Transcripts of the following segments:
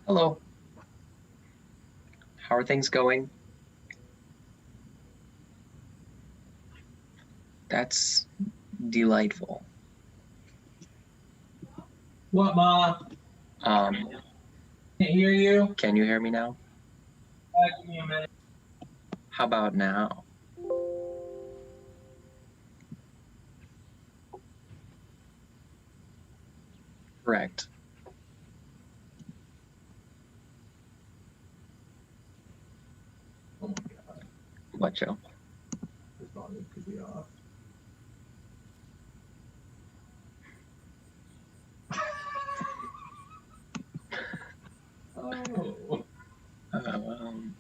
Hello. How are things going? That's delightful. What, Ma? Um, Can't hear you. can you hear me now? Give me a minute. How about now? Correct. Oh my God, What, Joe? this volume could be off. Oh. Um,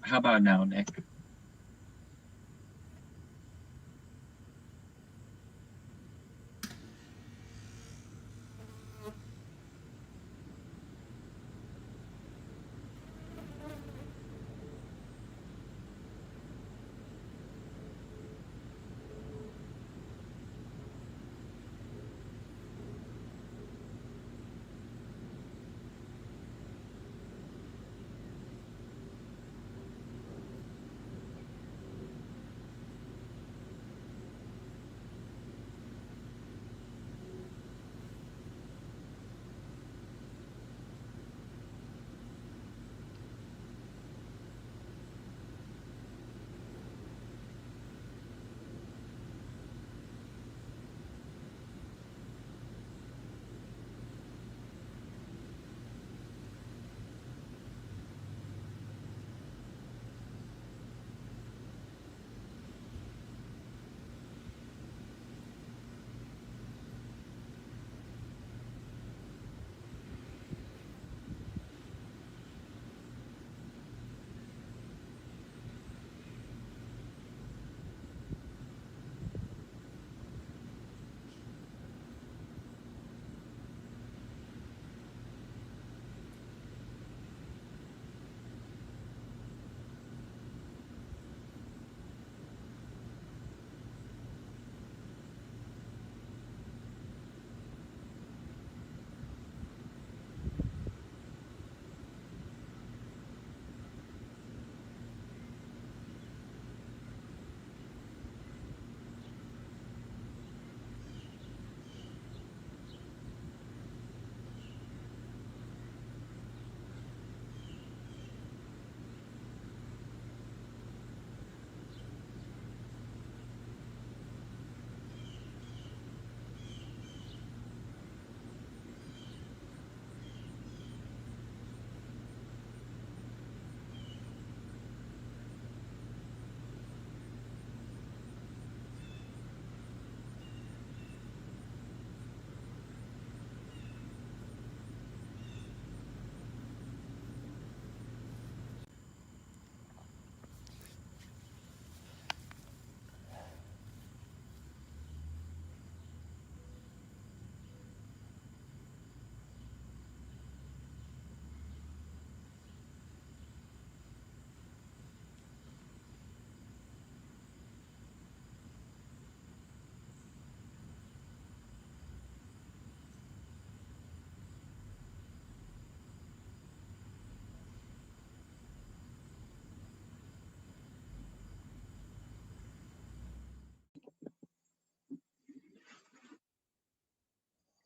how about now, Nick?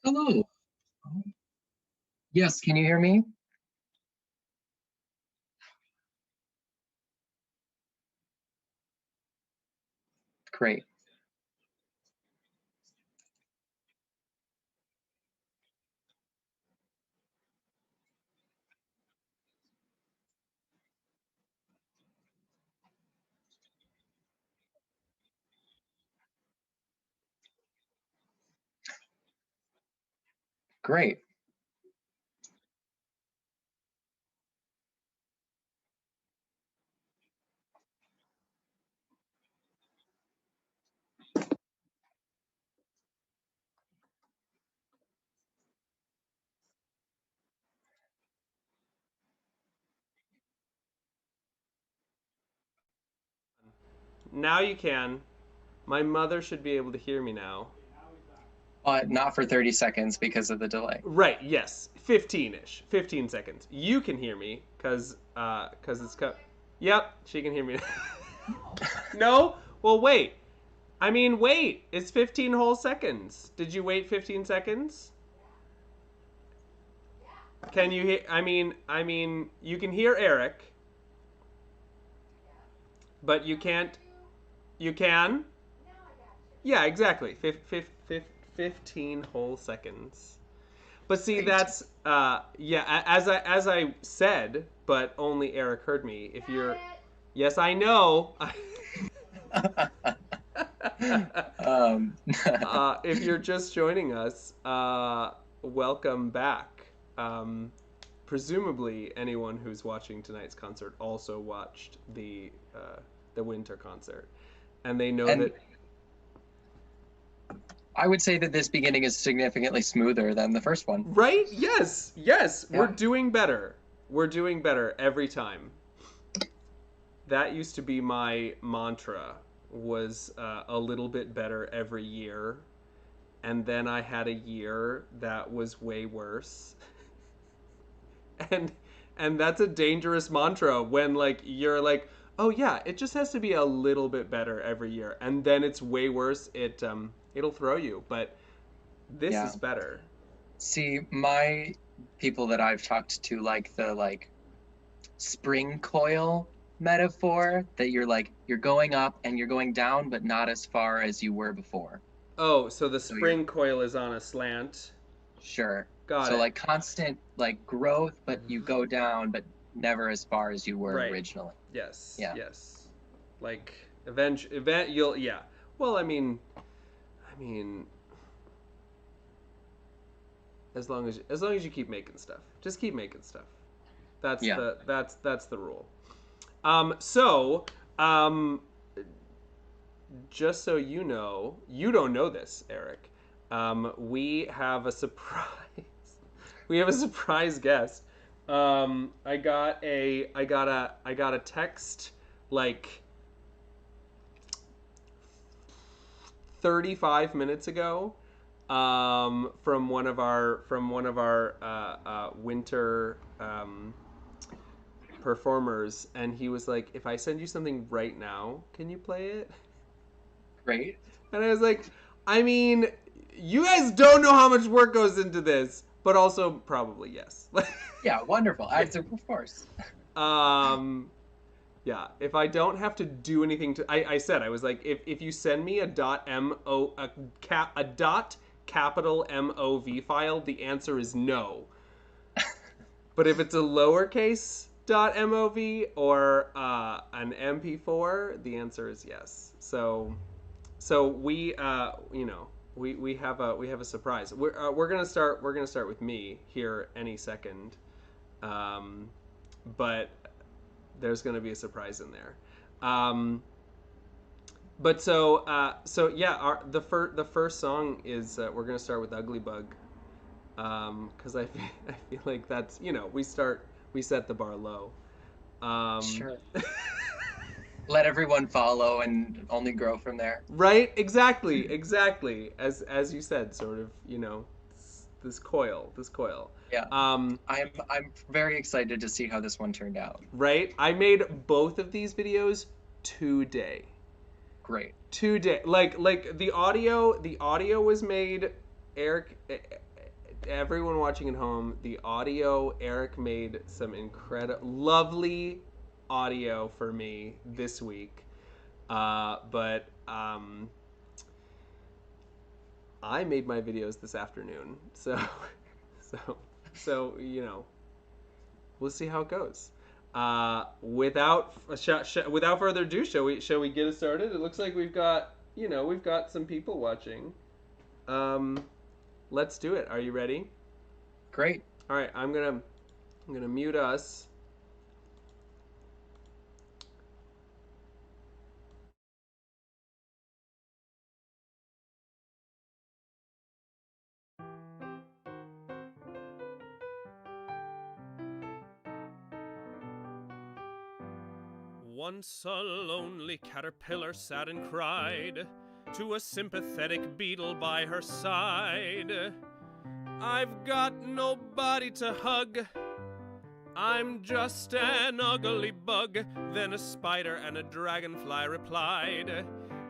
Hello. Yes, can you hear me? Great. Great. Now you can. My mother should be able to hear me now. But not for 30 seconds because of the delay. Right, yes. 15-ish. 15 seconds. You can hear me cuz it's Yep, she can hear me. No? Well, wait. I mean, wait. It's 15 whole seconds. Did you wait 15 seconds? Can you hear I mean, you can hear Eric, but you can't. You can? Yeah, exactly. 15 whole seconds. But see, Great. that's yeah. As I said, but only Eric heard me. If you're, yes, I know. um, If you're just joining us, welcome back. Presumably, anyone who's watching tonight's concert also watched the winter concert, and they know and that. I would say that this beginning is significantly smoother than the first one. Right? Yes, yes. We're Yeah. doing better. We're doing better every time. That used to be my mantra, was a little bit better every year, and then I had a year that was way worse. and and that's a dangerous mantra when like you're like, oh yeah, it just has to be a little bit better every year, and then it's way worse. It'll throw you, but this Yeah. is better. See, my people that I've talked to like the spring coil metaphor that you're going up and you're going down, but not as far as you were before. Oh, so the So you're spring coil is on a slant. sure. Got So it. like constant like growth, but you go down, but never as far as you were Right. originally. Yes. Yeah. Yes. Like event you'll yeah. Well, I mean as long as you keep making stuff. Just keep making stuff. Yeah. That's the rule. So, um just so you don't know this, Eric. We have a surprise. We have a surprise guest. I got a text like 35 minutes ago, from one of our winter performers, and he was like, "If I send you something right now, can you play it?" Great. And I was like, I mean, you guys don't know how much work goes into this, but also probably yes. Yeah, wonderful. Of course. um, yeah. If I don't have to do anything to, I said I was like, if you send me a dot capital MOV file, the answer is no. But if it's a lowercase .mov or an MP4, the answer is yes. So we we have a surprise. We're gonna start with me here any second, but there's gonna be a surprise in there. But so yeah, the first song is we're gonna start with Ugly Bug, because I feel like that's we set the bar low. Um, Sure. Let everyone follow and only grow from there. Right? Exactly. As you said, sort of, this coil. Yeah. Um, I'm very excited to see how this one turned out. right? I made both of these videos today. Great. Today. Like the audio was made. Eric, everyone watching at home, the audio, Eric made some incredible lovely audio for me this week. But I made my videos this afternoon, so so so we'll see how it goes. Without further ado, shall we get it started? It looks like we've got some people watching. Um, let's do it. Are you ready? Great. All right, I'm gonna mute us. Once a lonely caterpillar sat and cried to a sympathetic beetle by her side. I've got nobody to hug, I'm just an ugly bug. Then a spider and a dragonfly replied,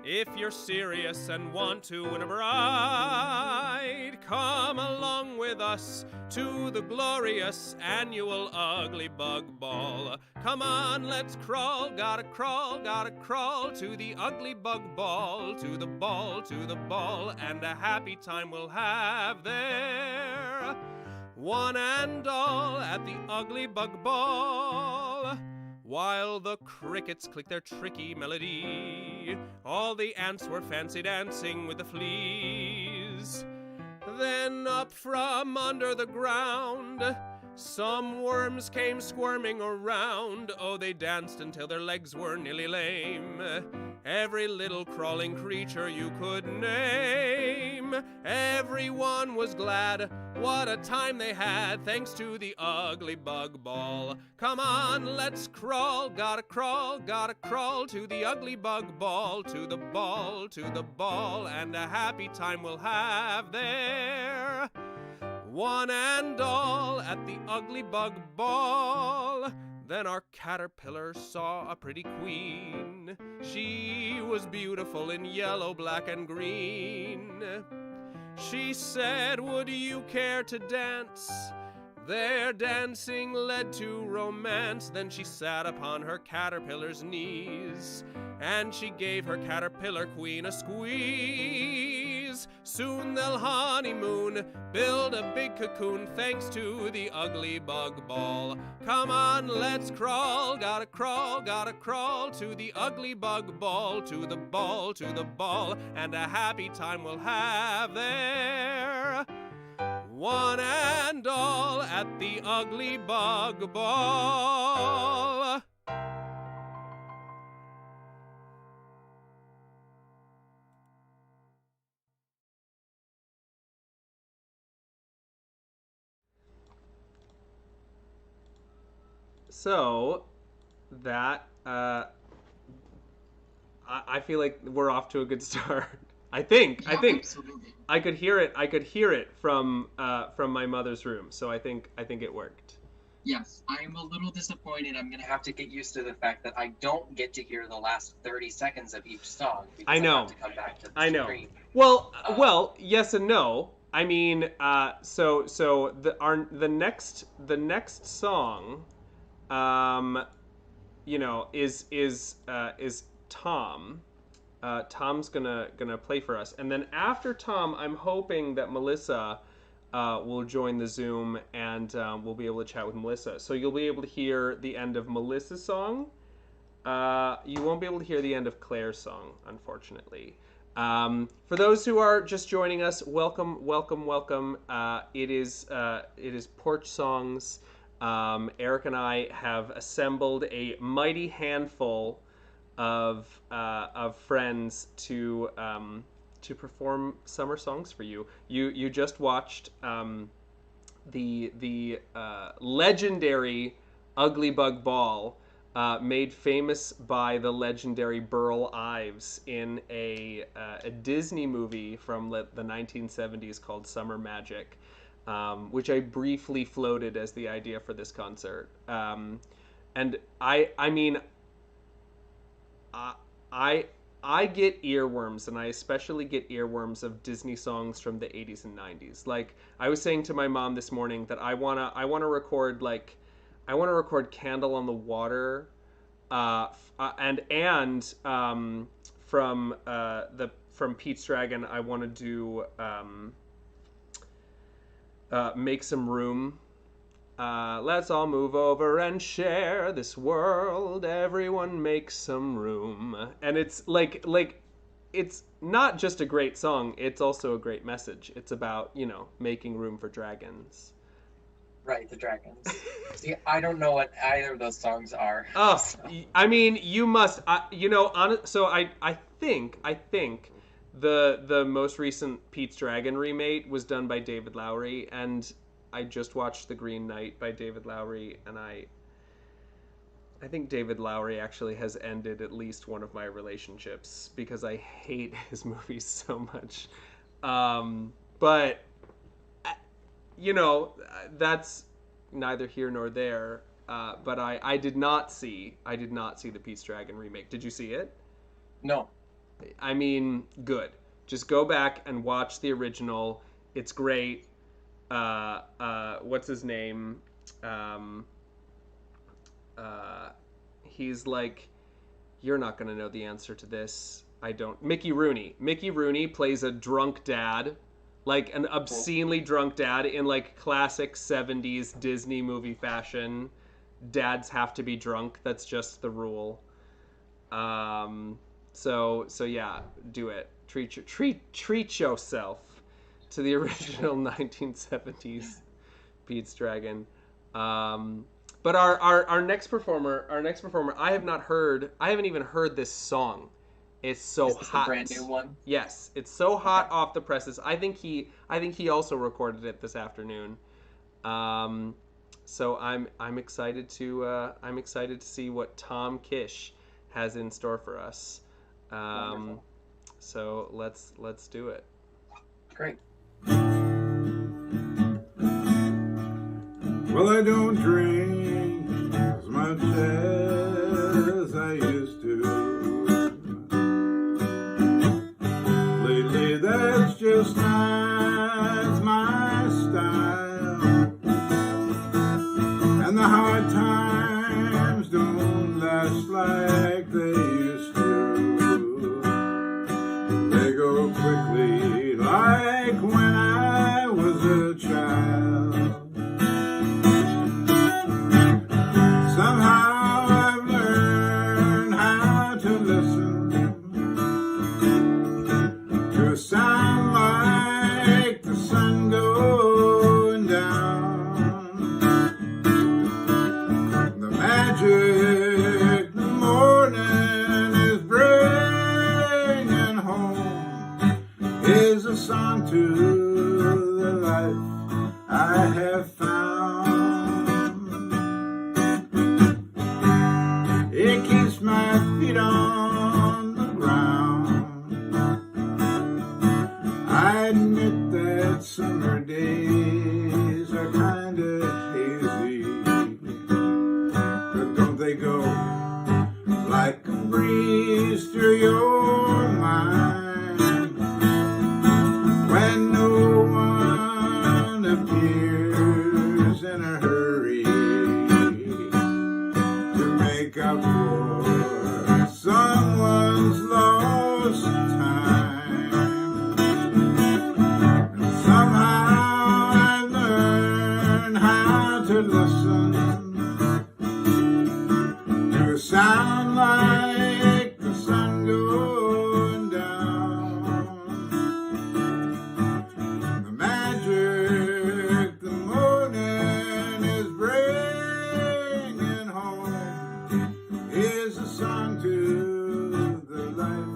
if you're serious and want to win a bride, come along with us to the glorious annual Ugly Bug Ball. Come on, let's crawl, gotta crawl to the Ugly Bug Ball, to the ball, and a happy time we'll have there. One and all at the Ugly Bug Ball, while the crickets click their tricky melody, all the ants were fancy dancing with the fleas. Then up from under the ground, some worms came squirming around. Oh, they danced until their legs were nearly lame. Every little crawling creature you could name. Everyone was glad. What a time they had, thanks to the Ugly Bug Ball. Come on, let's crawl, gotta crawl to the Ugly Bug Ball, to the ball, and a happy time we'll have there. One and all at the Ugly Bug Ball. Then our caterpillar saw a pretty queen. She was beautiful in yellow, black, and green. She said, would you care to dance? Their dancing led to romance. Then she sat upon her caterpillar's knees, and she gave her caterpillar queen a squeeze. Soon they'll honeymoon, build a big cocoon, thanks to the Ugly Bug Ball. Come on, let's crawl, gotta crawl to the Ugly Bug Ball, to the ball, and a happy time we'll have there. One and all at the Ugly Bug Ball. So that I feel like we're off to a good start. I think Absolutely. I could hear it from my mother's room. So I think it worked. Yes, I'm a little disappointed. I'm gonna have to get used to the fact that I don't get to hear the last 30 seconds of each song because I know. have to come back to the I know. screen. Well, yes and no. I mean, so the next song, is Tom. Tom's gonna play for us, and then after Tom, I'm hoping that Melissa will join the Zoom, and we'll be able to chat with Melissa. So you'll be able to hear the end of Melissa's song. You won't be able to hear the end of Claire's song, unfortunately. For those who are just joining us, welcome. It is Porch Songs. Eric and I have assembled a mighty handful of friends to perform summer songs for you. You just watched the legendary Ugly Bug Ball, made famous by the legendary Burl Ives in a Disney movie from the 1970s called Summer Magic, which I briefly floated as the idea for this concert. And I mean, I get earworms, and I especially get earworms of Disney songs from the 80s and 90s. Like, I was saying to my mom this morning that I wanna record Candle on the Water, from Pete's Dragon I want to do Make Some Room. Let's all move over and share this world. Everyone make some room. And it's like it's not just a great song, it's also a great message. It's about, making room for dragons. Right, the dragons. See, I don't know what either of those songs are. Oh, So. I mean, you must. So I think the most recent Pete's Dragon remake was done by David Lowery, and I just watched The Green Knight by David Lowery, and I think David Lowery actually has ended at least one of my relationships because I hate his movies so much. But that's neither here nor there. But I did not see the Pete's Dragon remake. Did you see it? No. I mean, good. Just go back and watch the original. It's great. What's his name? He's like, you're not gonna know the answer to this. I don't. Mickey Rooney. Mickey Rooney plays a drunk dad, like an obscenely drunk dad in like classic 70s Disney movie fashion. Dads have to be drunk. That's just the rule. So yeah, do it. Treat yourself to the original 1970s Pete's Dragon. But our next performer, I haven't even heard this song. It's so Is this hot. a brand new one? Yes, it's so hot off the presses. I think he also recorded it this afternoon. So I'm excited to see what Tom Kish has in store for us. So let's do it. Great. Well, I don't drink as much as I used to. Lately, that's just not my style. And the hard times don't last like they used to. They go quickly, like when I was a child. Somehow I've learned how to listen to a sound like the sun going down. The magic the morning is bringing home is a song to the life I have found. It keeps my feet on the ground. I admit that summer days are kinda hazy, but don't they go like a breeze through your mind when no one appears in a hurry to make up for someone's lost time. And somehow I learned how to listen to a sound like the sun going down. The magic the morning is bringing home is a song to the life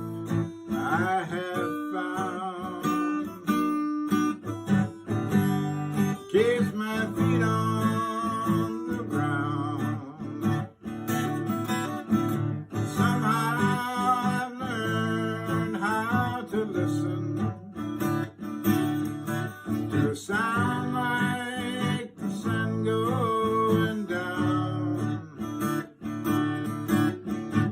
I have found. Keeps my feet on the ground. Somehow I've learned how to listen to a sound like the sun going down.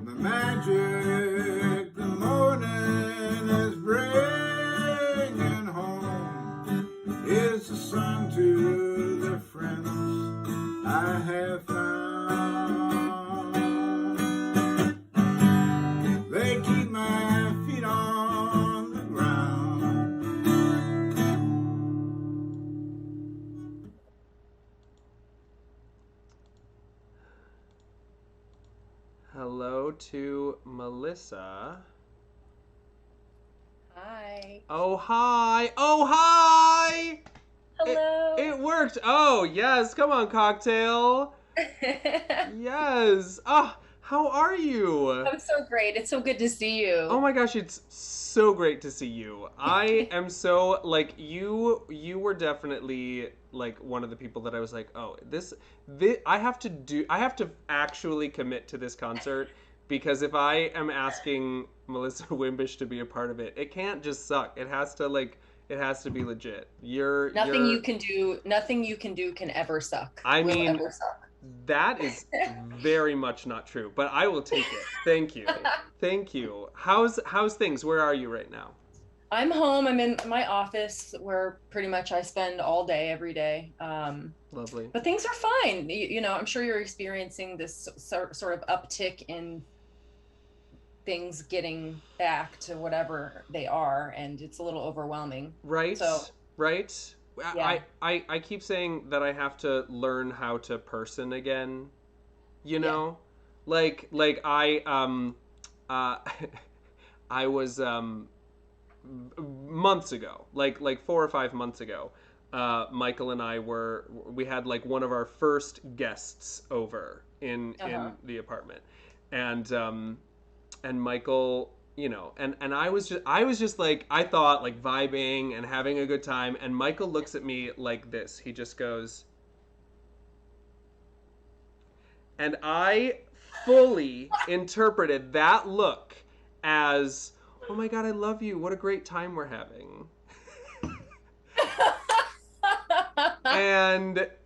The magic the morning is bringing home is a song to the friends I have found. They keep my feet on the ground. Hello to Melissa. Hi. Oh hi! Oh hi! Hello. It worked. Oh, yes. Come on, cocktail. Yes. Ah, how are you? I'm so great. It's so good to see you. Oh my gosh, it's so great to see you. I am so like you were definitely like one of the people that I was like, "Oh, this I have to actually commit to this concert because if I am asking Melissa Wimbish to be a part of it, it can't just suck. It has to be legit. Nothing you can do can ever suck. I Will mean, ever suck. that is very much not true, but I will take it. Thank you. Thank you. How's things? Where are you right now? I'm home. I'm in my office where pretty much I spend all day, every day. Lovely. But things are fine. I'm sure you're experiencing this sort of uptick in things getting back to whatever they are, and it's a little overwhelming. Right. So, Right. yeah. I keep saying that I have to learn how to person again. You know? Like uh I was months ago, like 4 or 5 months ago, Michael and we had like one of our first guests over in the apartment, and Michael, and I was just like, I thought like vibing and having a good time, and Michael looks at me like this. He just goes, and I fully interpreted that look as, "Oh my god, I love you. What a great time we're having."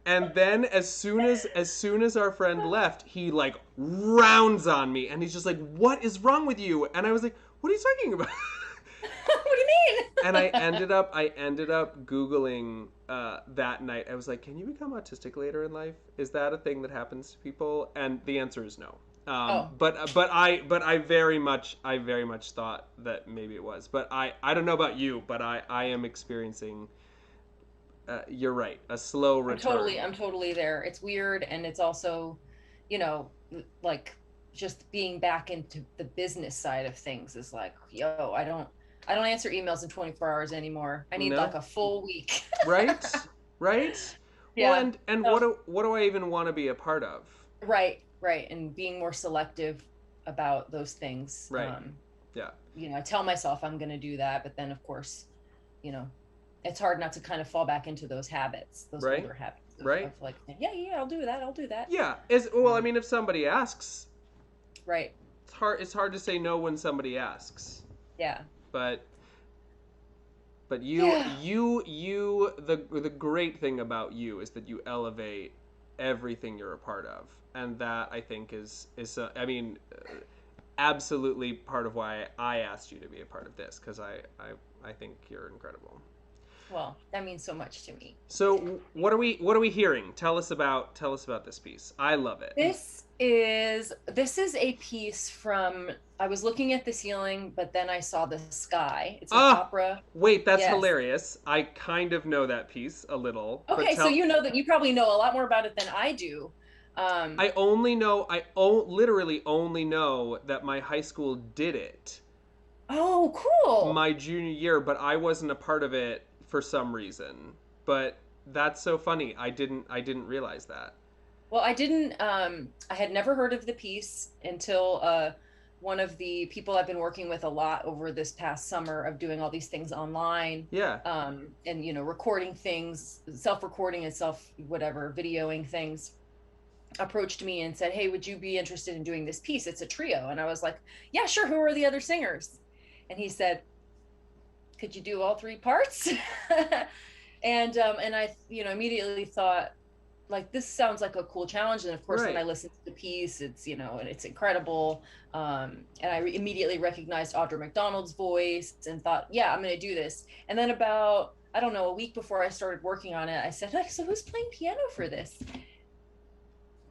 And then as soon as our friend left, he like rounds on me and he's just like, "What is wrong with you?" And I was like, "What are you talking about?" What do you mean? And I ended up Googling that night. I was like, "Can you become autistic later in life? Is that a thing that happens to people?" And the answer is no. But I very much thought that maybe it was. But I don't know about you, but I am experiencing. You're right, a slow return. I'm totally there. It's weird, and it's also, you know, like just being back into the business side of things is like, yo, I don't answer emails in 24 hours anymore. I need No. like a full week. Right, right. Yeah. Well, and what do I even want to be a part of? Right, and being more selective about those things. Right. Yeah. I tell myself I'm going to do that, but then of course, it's hard not to kind of fall back into those habits, those Right. older habits Right. of like, yeah, I'll do that. Yeah. I mean, if somebody asks, Right. it's hard to say no when somebody asks. Yeah. But the great thing about you is that you elevate everything you're a part of, and that I think is I mean, absolutely part of why I asked you to be a part of this, because I think you're incredible. Well, that means so much to me. So what are we hearing? Tell us about this piece. I love it. This is a piece from, I was looking at the ceiling, but then I saw the sky. It's an opera. Wait, that's Yes. hilarious. I kind of know that piece a little. Okay, so you probably know a lot more about it than I do. I literally only know that my high school did it. Oh, cool. My junior year, but I wasn't a part of it for some reason. But that's so funny. I didn't realize that. Well, I didn't, I had never heard of the piece until one of the people I've been working with a lot over this past summer of doing all these things online. Yeah. And, recording things, self-recording and videoing things, approached me and said, "Hey, would you be interested in doing this piece? It's a trio." And I was like, "Yeah, sure. Who are the other singers?" And he said, "Could you do all three parts?" And I, immediately thought, like, this sounds like a cool challenge. And of course, when I listened to the piece, it's, and it's incredible. And I immediately recognized Audra McDonald's voice and thought, yeah, I'm going to do this. And then about, I don't know, a week before I started working on it, I said, "So who's playing piano for this?"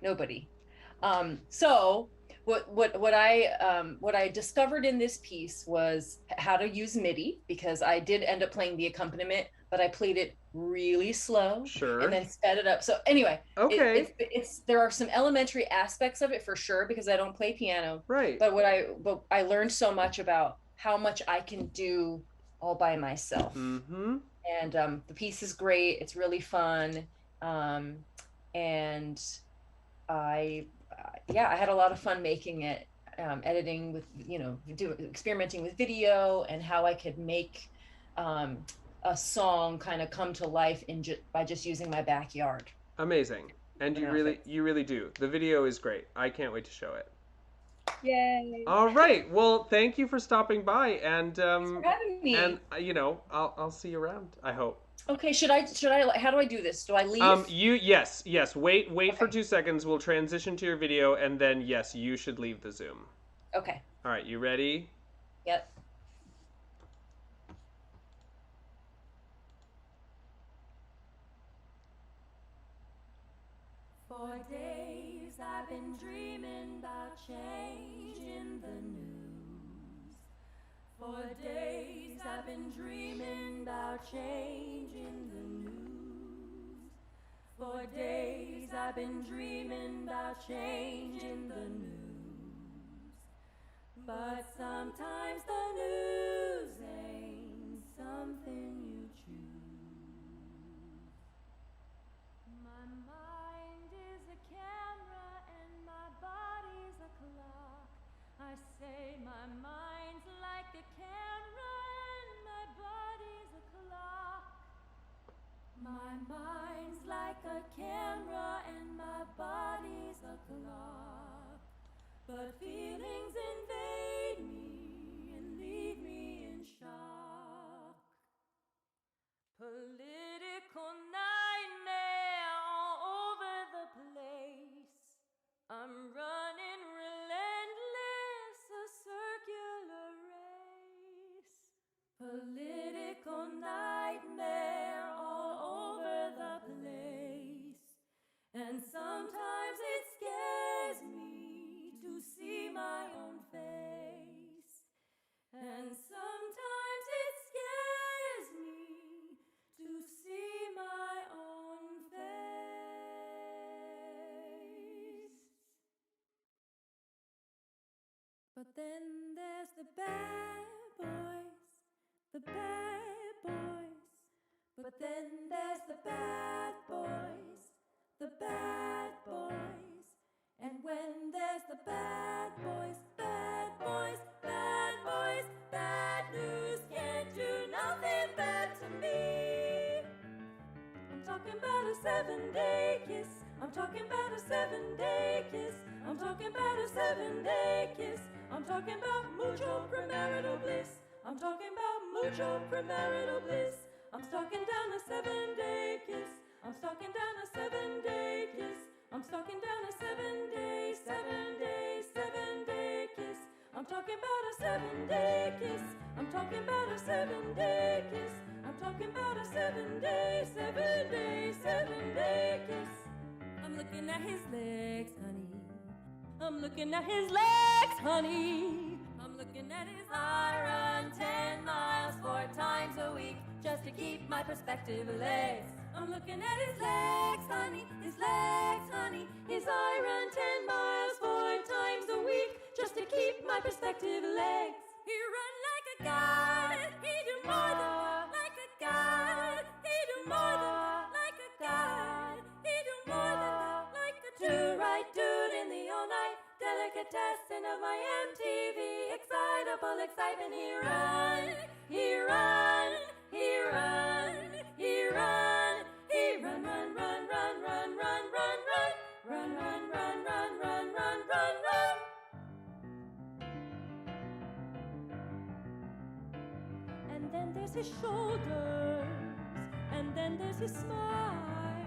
Nobody. So what I discovered in this piece was how to use MIDI, because I did end up playing the accompaniment, but I played it really slow. Sure. And then sped it up. So anyway, okay, there are some elementary aspects of it for sure, because I don't play piano. Right. But I learned so much about how much I can do all by myself. Mm-hmm. And the piece is great. It's really fun. And I I had a lot of fun making it, editing with, experimenting with video and how I could make a song kind of come to life by just using my backyard. Amazing. And Different outfits. you really do. The video is great. I can't wait to show it. Yay! All right. Well, thank you for stopping by, and Thanks for having me. and I'll see you around. I hope. Okay, should I? How do I do this? Do I leave? Yes. Wait for Okay. 2 seconds. We'll transition to your video, and then yes, you should leave the Zoom. Okay. All right. You ready? Yep. For days I've been dreaming about change in the news. For days I've been dreaming about change in the news. For days I've been dreaming about change in the news. But sometimes the news ain't something you choose. My mind is a camera and my body's a clock. I say my mind's like a camera and my body's a clock. My mind's like a camera and my body's a clock. But feelings invade me and leave me in shock. Political nightmare all over the place. I'm running relentless, a circular race. Political nightmare all over the place. And sometimes it scares me to see my own face. And sometimes it scares me to see my own face. But then there's the bad boys, the bad boys. But then there's the bad boys, the bad boys. And when there's the bad boys, bad boys, bad boys, bad news can't do nothing bad to me. I'm talking about a 7-day kiss. I'm talking about a 7-day kiss. I'm talking about a 7-day kiss. I'm talking about mucho premarital bliss. I'm talking about mucho premarital bliss. I'm stalking down a 7-day kiss. I'm stalking down a 7-day kiss. I'm stalking down a 7-day, 7-day, 7-day kiss. I'm talking about a 7-day kiss. I'm talking about a 7-day kiss. I'm talking about a 7-day, 7-day, 7-day kiss. I'm looking at his legs, honey. I'm looking at his legs, honey. I'm looking at his I run 10 miles 4 times a week just to keep my perspective legs. I'm looking at his legs, honey, his legs, honey. His I run 10 miles 4 times a week just to keep my perspective legs. He run like a god, he do more than like a god. He do more than like a god. He do more than like a do-right dude in the all-night delicatessen of my MTV. Excitable excitement, he run, he run, he run, he run, he run, run, run, run, run, run, run, run, run, run, run, run, run, run, run, run. And then there's his shoulders, and then there's his smile,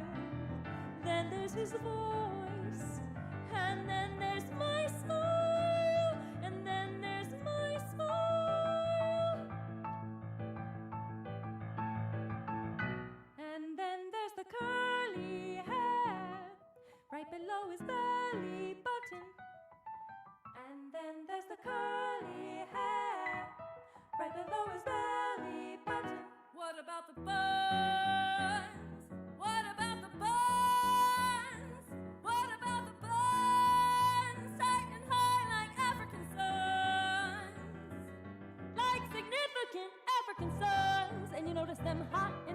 then there's his voice, and then there's my smile, and then there's my smile. And then there's the curly hair right below his belly button. And then there's the curly hair right below his belly button. What about the buns? What about the buns? What about the buns? Tight and high like African suns, like significant African suns. And you notice them hot and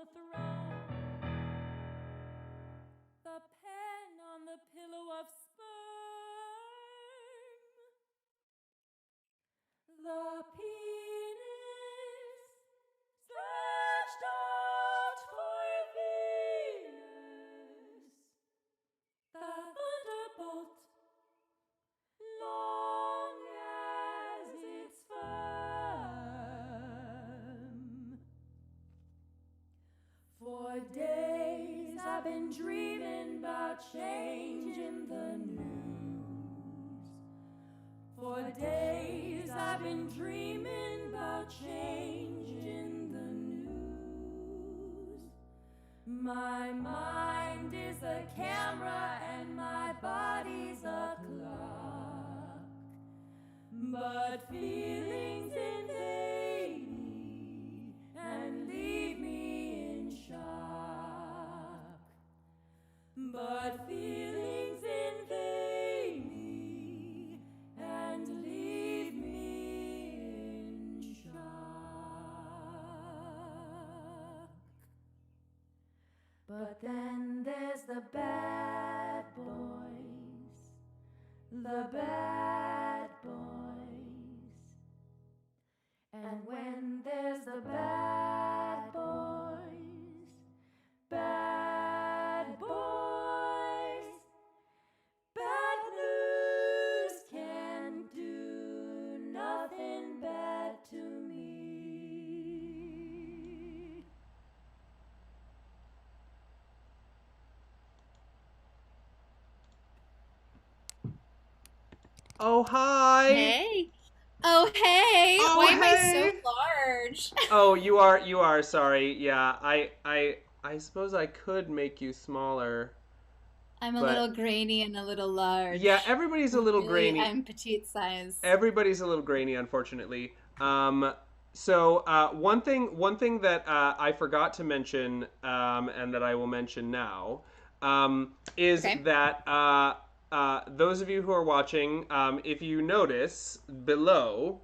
the throne, the pen on the pillow of sperm, the penis stretched out for Venus, the thunderbolt long as it's firm. For days I've been dreaming about changing the news. For days I've been dreaming about changing the news. My mind is a camera and my body's a clock, but feelings invade me and leave me in shock. But feelings invade me and leave me in shock. But then there's the bad boys, the bad boys. And when there's the bad boys, bad boys, bad news can do nothing bad to me. Oh, hi. Hey. Oh, hey. Oh, Why am I hey. so large? Oh, you are, sorry. Yeah, I suppose I could make you smaller. I'm a But- little grainy and a little large. Yeah, everybody's a little Really, grainy. I'm petite size. Everybody's a little grainy, unfortunately. One thing that I forgot to mention, and that I will mention now, is Okay. that those of you who are watching, if you notice below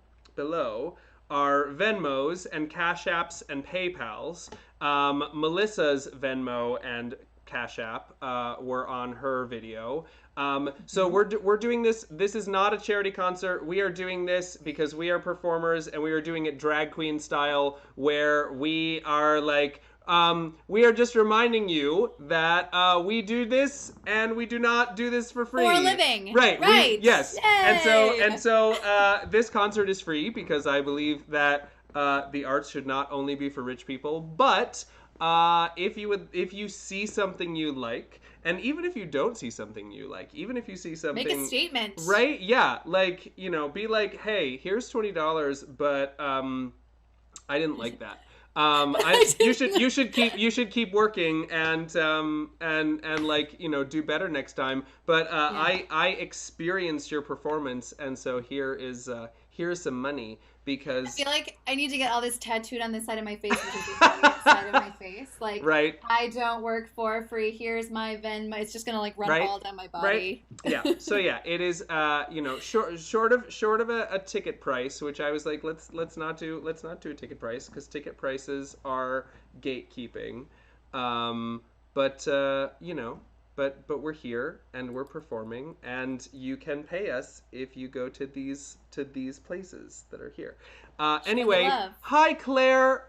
are Venmos and Cash Apps and PayPals. Melissa's Venmo and Cash App were on her video. So we're doing this. This is not a charity concert. We are doing this because we are performers and we are doing it drag queen style, where we are like, we are just reminding you that we do this and we do not do this for free. For a living. Right. Right. Yes. Yay. And so this concert is free because I believe that the arts should not only be for rich people, but if you see something you like, and even if you don't see something you like, even if you see something, Make a statement. right? Yeah, like, be like, hey, here's $20, but I didn't like that. You should keep working and like, do better next time. But I experienced your performance, and so here's some money. Because I feel like I need to get all this tattooed on this side of my face, which is the funniest side of my face. Like, right. I don't work for free. Here's my Venmo. It's just gonna like run Right. all down my body. Right. Yeah. So yeah, it is. Short of a ticket price, which I was like, let's not do a ticket price because ticket prices are gatekeeping. But we're here and we're performing, and you can pay us if you go to these places that are here. Anyway, love. hi Claire.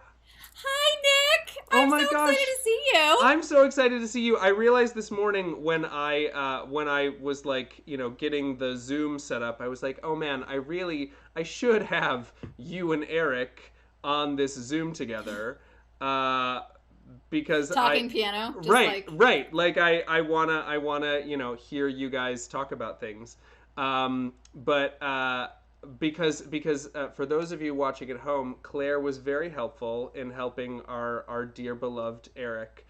Hi, Nick. Oh I'm my so gosh. excited to see you. I'm so excited to see you. I realized this morning when I was like, getting the Zoom set up, I was like, oh man, I should have you and Eric on this Zoom together. Because Talking piano. Just right. like... Like I wanna hear you guys talk about things. Because for those of you watching at home, Claire was very helpful in helping our dear beloved Eric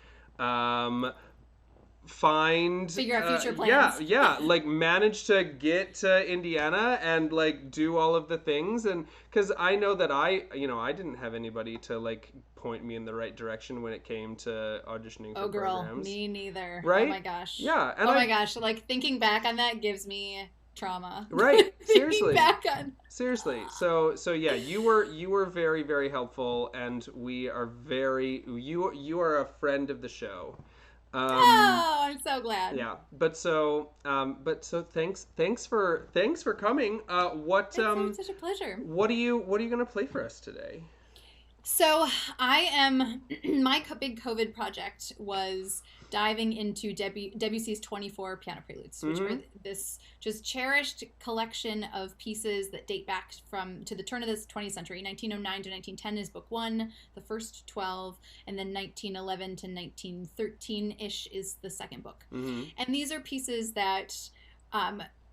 figure out future plans. Yeah, like manage to get to Indiana and like do all of the things, and because I know that I didn't have anybody to like point me in the right direction when it came to auditioning for programs. Me neither. Right? Oh my gosh. Yeah. And my gosh. Like thinking back on that gives me trauma. Right. Thinking Seriously. back on. Seriously. So yeah, you were very, very helpful, and we are you are a friend of the show. Oh, I'm so glad. Yeah, but so thanks for coming. It's such a pleasure. What are you gonna play for us today? So I am my big COVID project was diving into Debussy's 24 piano preludes, which are this just cherished collection of pieces that date back to the turn of the 20th century. 1909 to 1910 is book 1, the first 12, and then 1911 to 1913-ish is the second book. And these are pieces that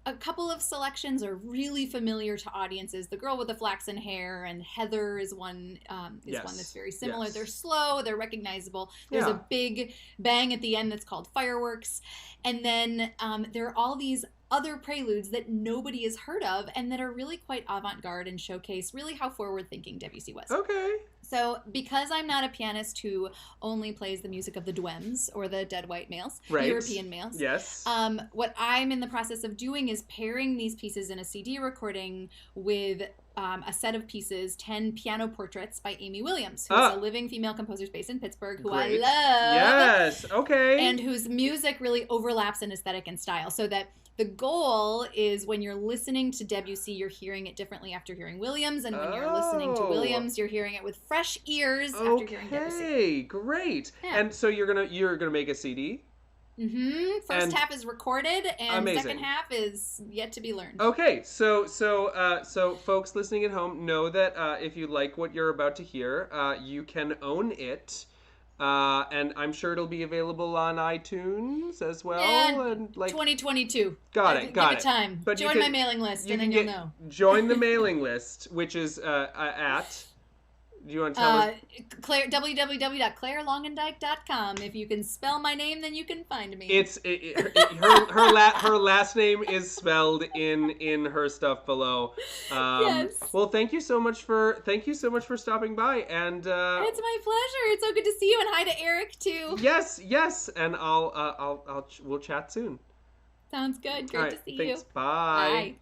a couple of selections are really familiar to audiences. The Girl with the Flaxen Hair and Heather is one one that's very similar. Yes. They're slow, they're recognizable. There's a big bang at the end that's called Fireworks. And then there are all these other preludes that nobody has heard of and that are really quite avant-garde and showcase really how forward-thinking Debussy was. Okay. So because I'm not a pianist who only plays the music of the Dwems or the dead white males, European males, yes, what I'm in the process of doing is pairing these pieces in a CD recording with a set of pieces, 10 piano portraits by Amy Williams, who's a living female composer based in Pittsburgh, who Great. I love. Yes, okay. And whose music really overlaps in aesthetic and style, so that the goal is when you're listening to Debussy, you're hearing it differently after hearing Williams, and when you're listening to Williams, you're hearing it with fresh ears after hearing Debussy. Okay, great. Yeah. And so you're gonna make a CD? First half is recorded, and amazing. Second half is yet to be learned. Okay, so folks listening at home know that if you like what you're about to hear, you can own it. And I'm sure it'll be available on iTunes as well. And like 2022. Got it. Give it time. But Join my mailing list, and then you'll know. Join the mailing list, which is at. Do you want to tell us? www.clairelongendijk.com. If you can spell my name, then you can find me. Her last name is spelled in her stuff below. Yes. Well, thank you so much for stopping by, and it's my pleasure. It's so good to see you, and hi to Eric too. Yes, and we'll chat soon. Sounds good. Great to see thanks. you. Bye. Bye.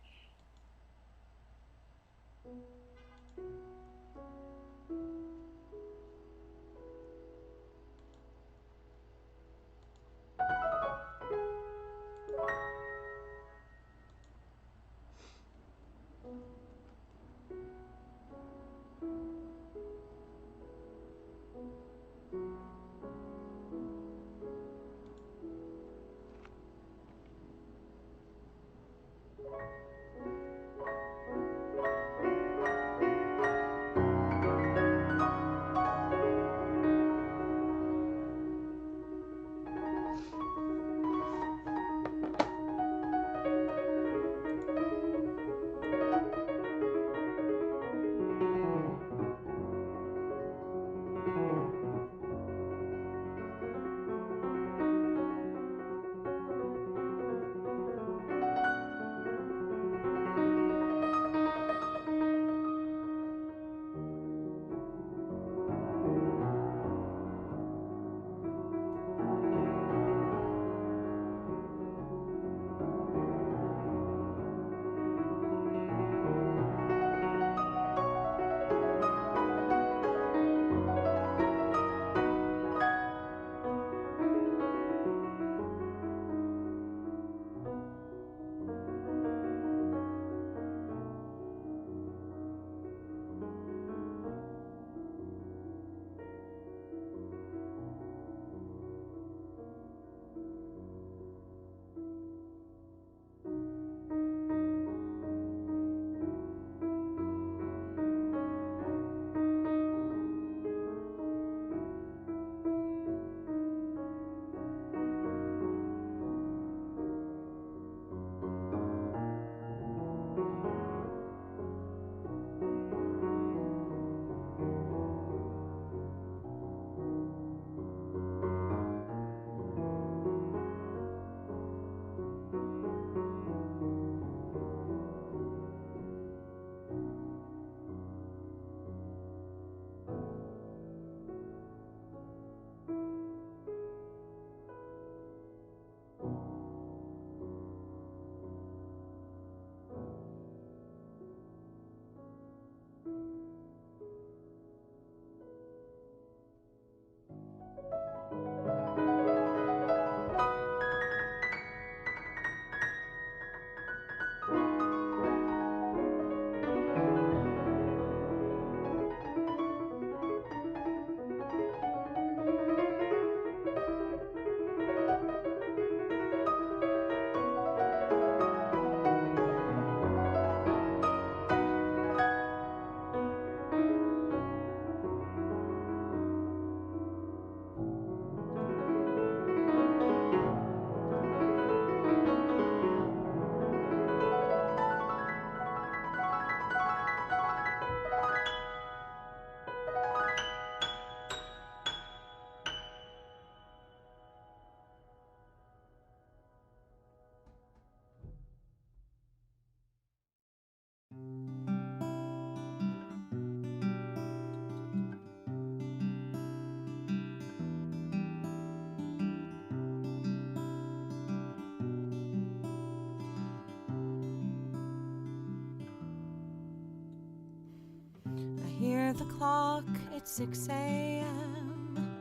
at 6 a.m.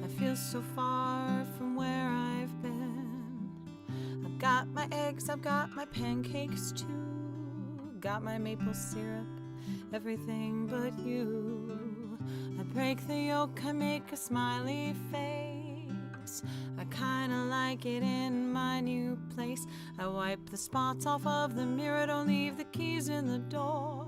I feel so far from where I've been. I've got my eggs, I've got my pancakes too. Got my maple syrup, everything but you. I break the yolk, I make a smiley face. I kinda like it in my new place. I wipe the spots off of the mirror, don't leave the keys in the door.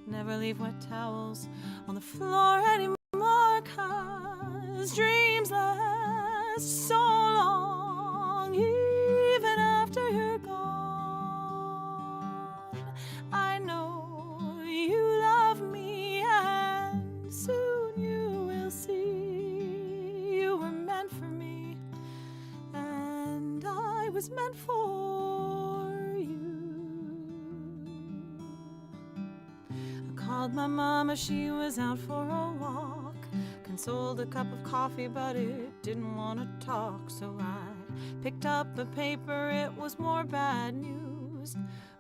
Never leave wet towels on the floor anymore, 'cause dreams last so long, even after you're gone. I know you love me, and soon you will see you were meant for me, and I was meant for you. Called my mama, she was out for a walk. Consoled a cup of coffee, but it didn't want to talk. So I picked up a paper, it was more bad news.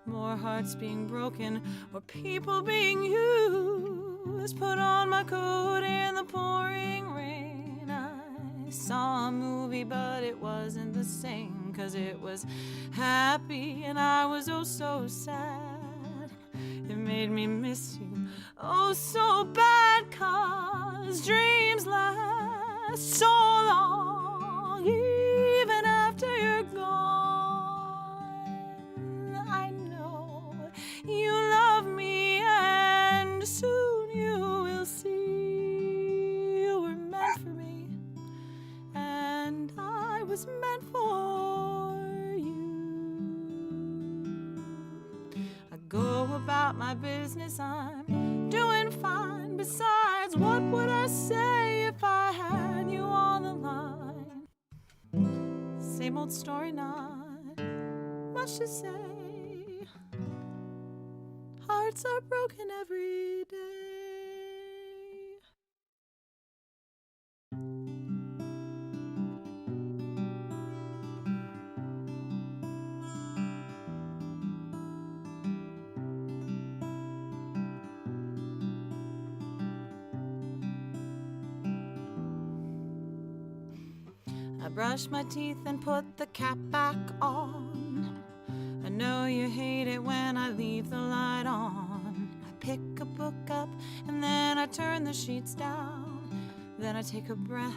More hearts being broken, or people being used. Put on my coat in the pouring rain. I saw a movie, but it wasn't the same, 'cause it was happy and I was oh so sad. It made me miss you oh so bad, 'cause dreams last so long, even after you're gone. I know you love me, and soon you will see you were meant for me, and I was meant for you. I go about my business, I'm doing fine. Besides, what would I say if I had you on the line? Same old story, not much to say. Hearts are broken every day. I brush my teeth and put the cap back on. I know you hate it when I leave the light on. I pick a book up and then I turn the sheets down. Then I take a breath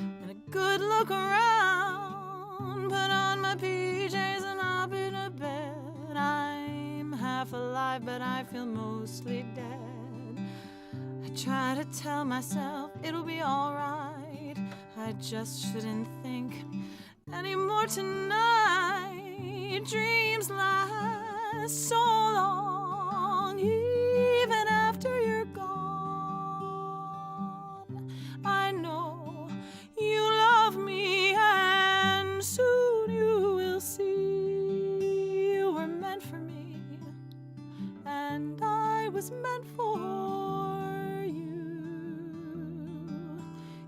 and a good look around. Put on my PJs and hop into bed. I'm half alive, but I feel mostly dead. I try to tell myself it'll be alright. I just shouldn't think anymore tonight. Dreams last so long, even after you're gone. I know you love me, and soon you will see you were meant for me, and I was meant for you.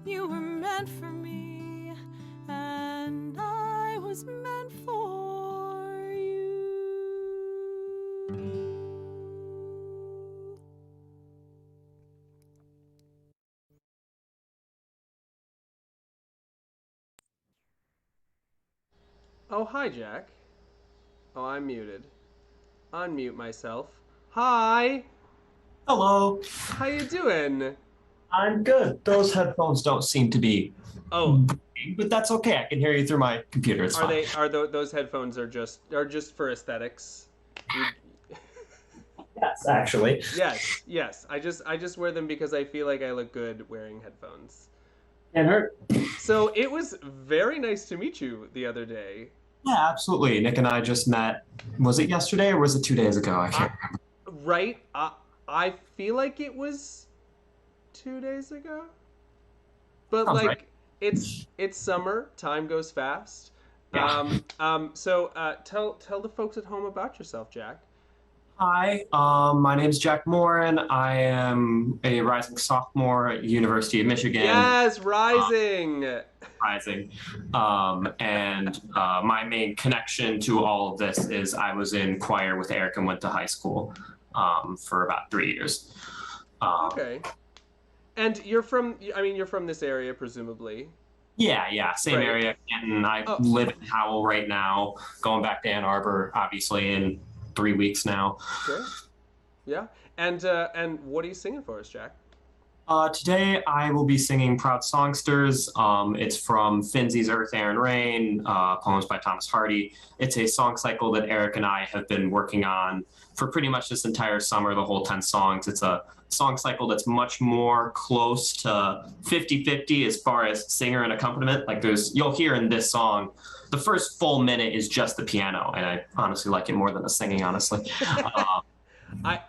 You were meant for me, and I was meant for you. Oh, hi, Jack. Oh, I'm muted. Unmute myself. Hi. Hello. How you doing? I'm good. Those headphones don't seem to be Oh, working, but that's okay. I can hear you through my computer. It's fine. those headphones are just for aesthetics? Yes, actually. Yes. I just wear them because I feel like I look good wearing headphones. Can't hurt. So it was very nice to meet you the other day. Yeah, absolutely. Nick and I just met. Was it yesterday or was it 2 days ago? I can't remember. Right? I feel like it was 2 days ago. But Sounds like right. it's summer, time goes fast. Yeah. So tell the folks at home about yourself, Jack. Hi, my name's Jack Morin. I am a rising sophomore at University of Michigan. Yes, rising. Rising. And my main connection to all of this is I was in choir with Eric and went to high school for about 3 years. Okay. And you're from, I mean, you're from this area, presumably. Yeah, same Right. area. And I Oh, live in Howell right now, going back to Ann Arbor, obviously, in 3 weeks now. great. Yeah. And what are you singing for us, Jack? Today I will be singing Proud Songsters. It's from Finzi's Earth, Air, and Rain, poems by Thomas Hardy. It's a song cycle that Eric and I have been working on for pretty much this entire summer, the whole 10 songs. It's a song cycle that's much more close to 50-50 as far as singer and accompaniment. Like you'll hear in this song, the first full minute is just the piano, and I honestly like it more than the singing, honestly. I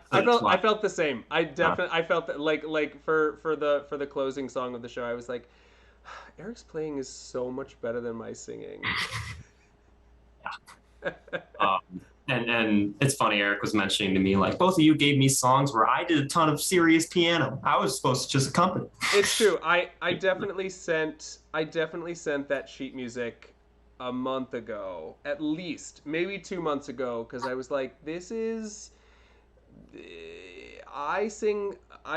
felt the same. I felt that like for the closing song of the show, I was like, Eric's playing is so much better than my singing. And it's funny, Eric was mentioning to me, like, both of you gave me songs where I did a ton of serious piano. I was supposed to just accompany. It's true. I definitely sent that sheet music a month ago, at least, maybe 2 months ago, because I was like, this is. I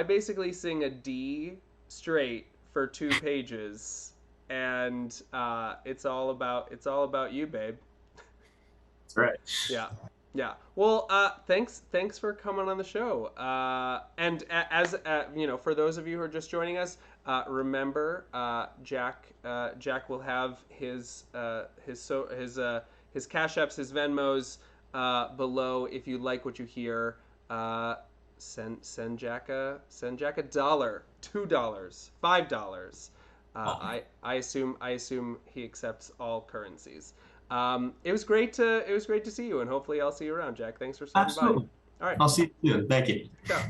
basically sing a D straight for 2 pages, and it's all about you, babe. That's right. Yeah. Well, thanks for coming on the show. And as you know, for those of you who are just joining us, remember, Jack will have his Cash Apps, his Venmos below. If you like what you hear, send Jack a dollar, $2, $5. I assume he accepts all currencies. It was great to see you, and hopefully I'll see you around, Jack. Thanks for stopping Absolutely. by. All right. I'll see you soon. Thank you. Ciao.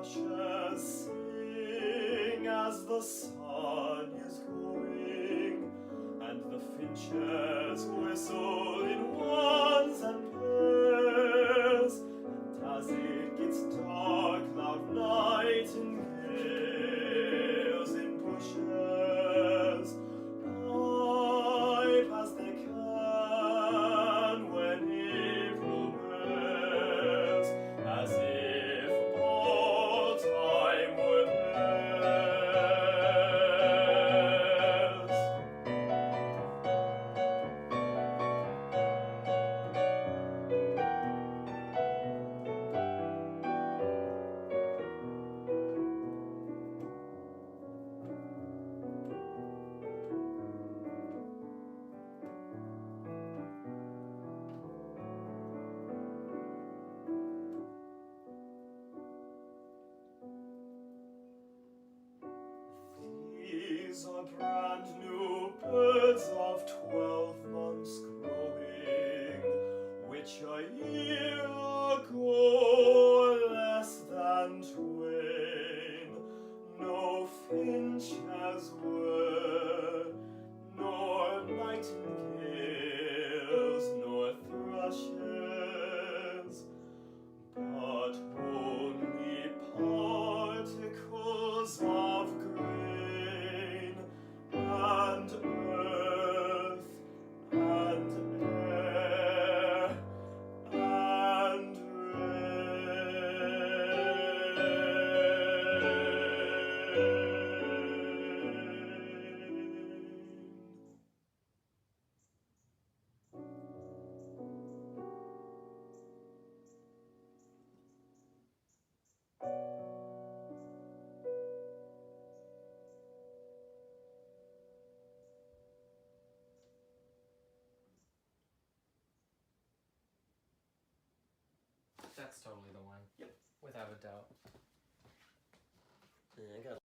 thrushes sing as the sun is going, and the finches whistle in ones and pairs, and as it gets dark, loud nightingales in bushes pipe as they can when April wears, as if all time were theirs. These are brand new birds of 12 months growing, which a year ago less than twain no finches were, nor nightingales, nor thrushes, but only particles of grain and earth and air and That's totally the one. Yep. Without a doubt. Yeah, I got.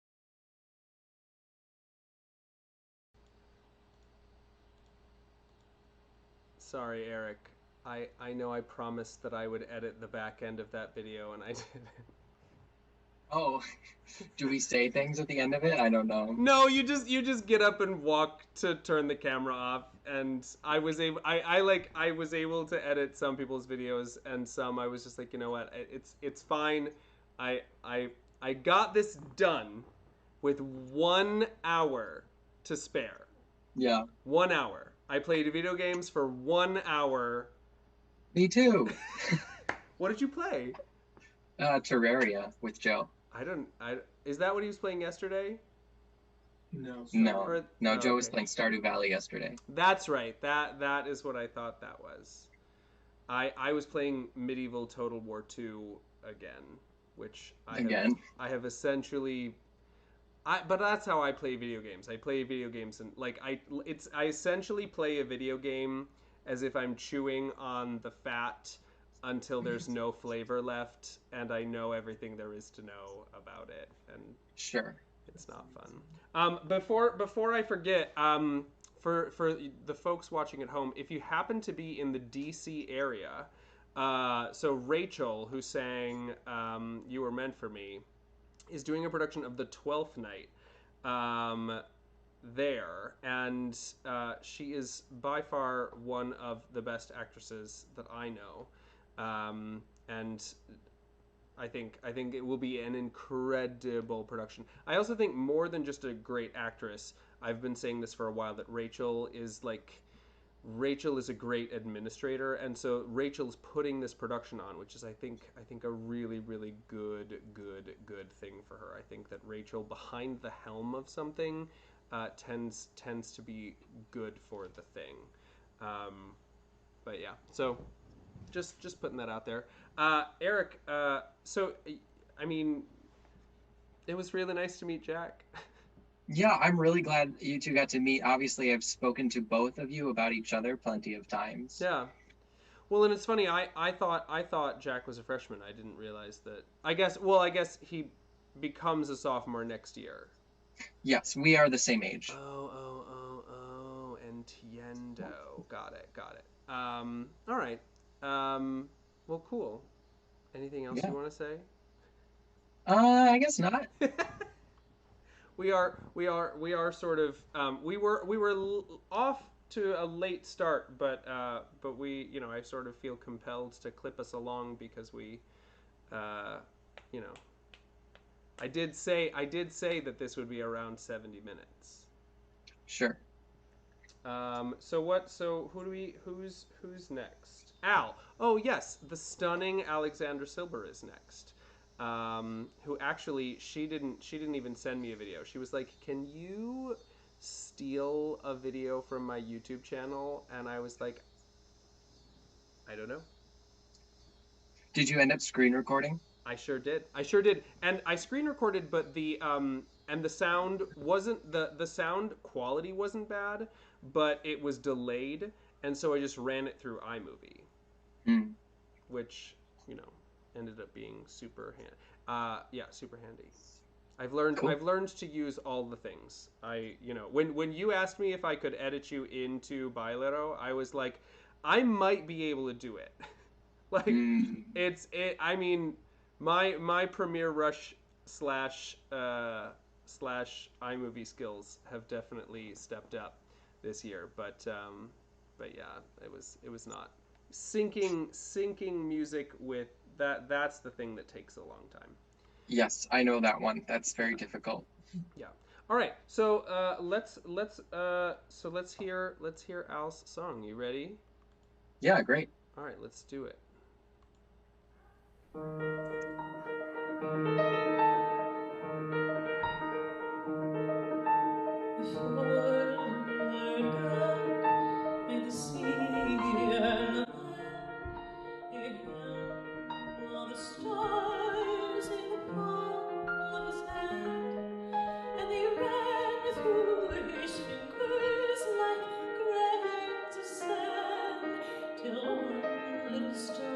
Sorry, Eric. I know I promised that I would edit the back end of that video, and I didn't. Oh, do we say things at the end of it? I don't know. No, you just get up and walk to turn the camera off, and I was able I was able to edit some people's videos, and some I was just like, you know what, it's fine. I got this done with 1 hour to spare. Yeah. 1 hour. I played video games for 1 hour. Me too. What did you play? Terraria with Joe. Is that what he was playing yesterday? No. No. No, Oh, Joe was okay. playing Stardew Valley yesterday. That's right. That is what I thought that was. I was playing Medieval Total War 2 again, which I have essentially. But that's how I play video games. I play video games and I essentially play a video game as if I'm chewing on the fat until there's no flavor left, and I know everything there is to know about it, and Sure. it's not fun. Before I forget, for the folks watching at home, if you happen to be in the DC area, so Rachel, who sang "You Were Meant for Me," is doing a production of The 12th Night there, and she is by far one of the best actresses that I know, and I think it will be an incredible production. I also think more than just a great actress, I've been saying this for a while, that Rachel is a great administrator, and so Rachel's putting this production on, which is I think a really, really good thing for her. I think that Rachel behind the helm of something tends to be good for the thing. But yeah, so just putting that out there. Eric, so I mean, it was really nice to meet Jack. Yeah, I'm really glad you two got to meet. Obviously, I've spoken to both of you about each other plenty of times. Yeah. Well, and it's funny. I thought Jack was a freshman. I didn't realize that. I guess he becomes a sophomore next year. Yes, we are the same age. Oh, entiendo. Got it. All right. Well, cool. Anything else you want to say? I guess not. we are sort of we were off to a late start, but we, I sort of feel compelled to clip us along because we I did say that this would be around 70 minutes. Sure. So who's next? Al. Oh yes, the stunning Alexandra Silber is next. Who actually she didn't even send me a video. She was like, "Can you steal a video from my YouTube channel?" And I was like, "I don't know." Did you end up screen recording? I sure did. And I screen recorded, but the sound wasn't the sound quality wasn't bad, but it was delayed, and so I just ran it through iMovie, which ended up being super super handy. I've learned to use all the things. When you asked me if I could edit you into Bailero, I was like, I might be able to do it. I mean, my Premiere Rush / iMovie skills have definitely stepped up this year, but yeah, it was not syncing music with that. That's the thing that takes a long time. Yes, I know that one. That's very difficult. Yeah. All right. So let's hear Al's song. You ready? Yeah, great. All right, let's do it. Till one little star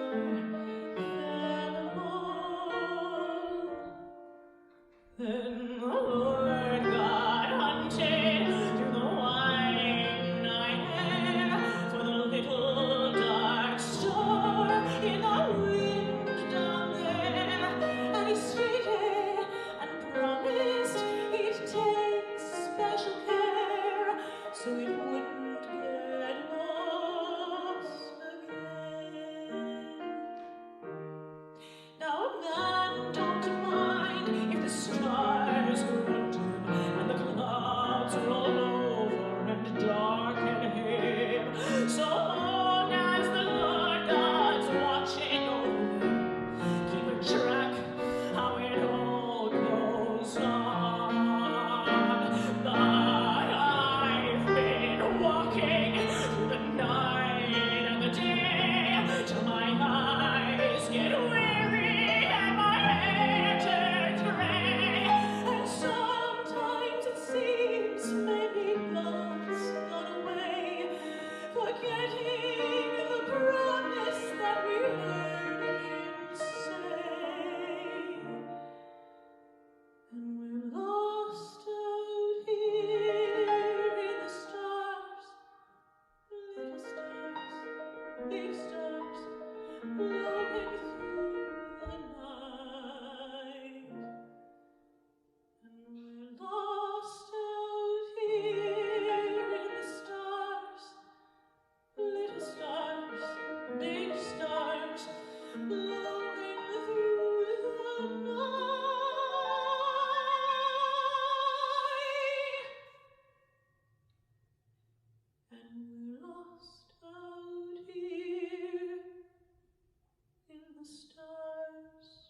stars.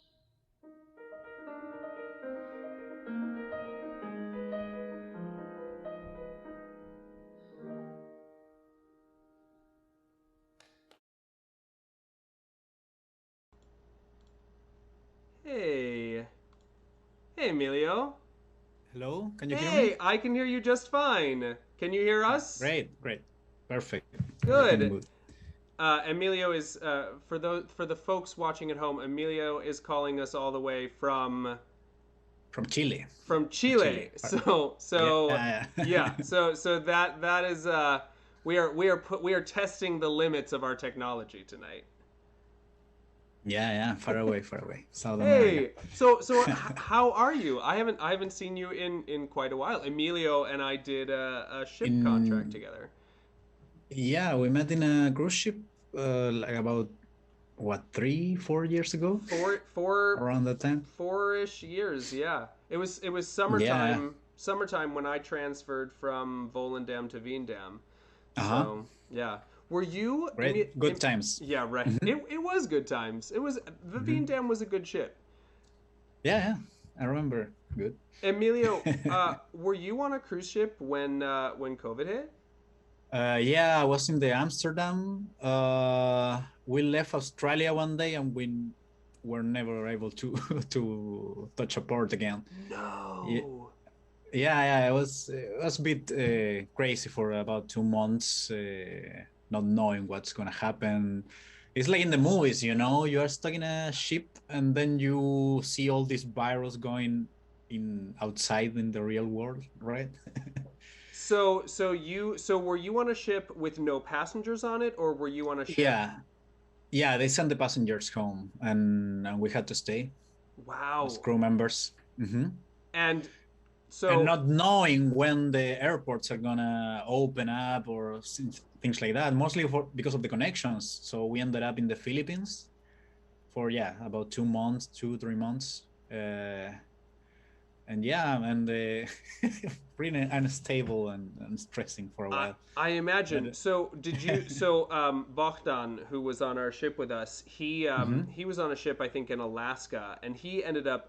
Hey. Hey, Emilio. Hello, can you hear Hey, me? I can hear you just fine. Can you hear us? Great, great, perfect. Everything Good. good. Emilio is for the folks watching at home. Emilio is calling us all the way from From Chile. Chile. Chile. So Yeah. yeah. So that is we are testing the limits of our technology tonight. Yeah, far away, far away. South America. Hey, how are you? I haven't seen you in quite a while. Emilio and I did a ship contract In together. Yeah, we met in a cruise ship like about what 3, 4 years ago, Four around that time. 4-ish years. Yeah, it was Yeah. summertime when I transferred from Volendam to Veendam. Uh-huh. So yeah, were you? Great, good times. Yeah, right. Hmm. It was good times. It was the Hmm. Veendam was a good ship. Yeah, I remember. Good. Emilio, were you on a cruise ship when COVID hit? Yeah, I was in the Amsterdam. We left Australia one day and we were never able to to touch a port again. Yeah, No. it was a bit crazy for about 2 months, not knowing what's gonna happen. It's like in the movies, you are stuck in a ship and then you see all this virus going in outside in the real world, right? So were you on a ship with no passengers on it, or were you on a ship? Yeah, yeah, they sent the passengers home and we had to stay as Wow. crew members. And And so not knowing when the airports are gonna open up or things like that, mostly because of the connections. So we ended up in the Philippines for about 2 months, 2, 3 months, and pretty unstable and stressing for a while. I imagine. But So did you? So Bogdan, who was on our ship with us, he was on a ship I think in Alaska, and he ended up.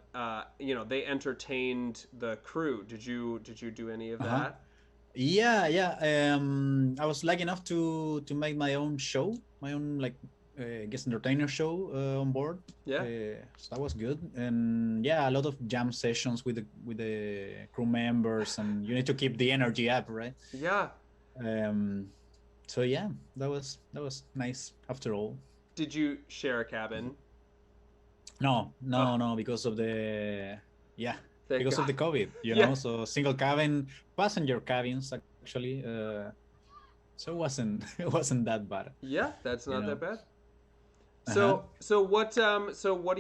They entertained the crew. Did you do any of uh-huh. that? Yeah. I was lucky enough to make my own show, my own like guest entertainer show on board. Yeah. So that was good, and a lot of jam sessions with the crew members, and you need to keep the energy up, right? Yeah. Um, so that was nice after all. Did you share a cabin? No, because of the yeah Thank because of God. the COVID, Yeah. so single cabin, passenger cabins actually. So it wasn't that bad, Yeah, that's you not that know. bad. Uh-huh. What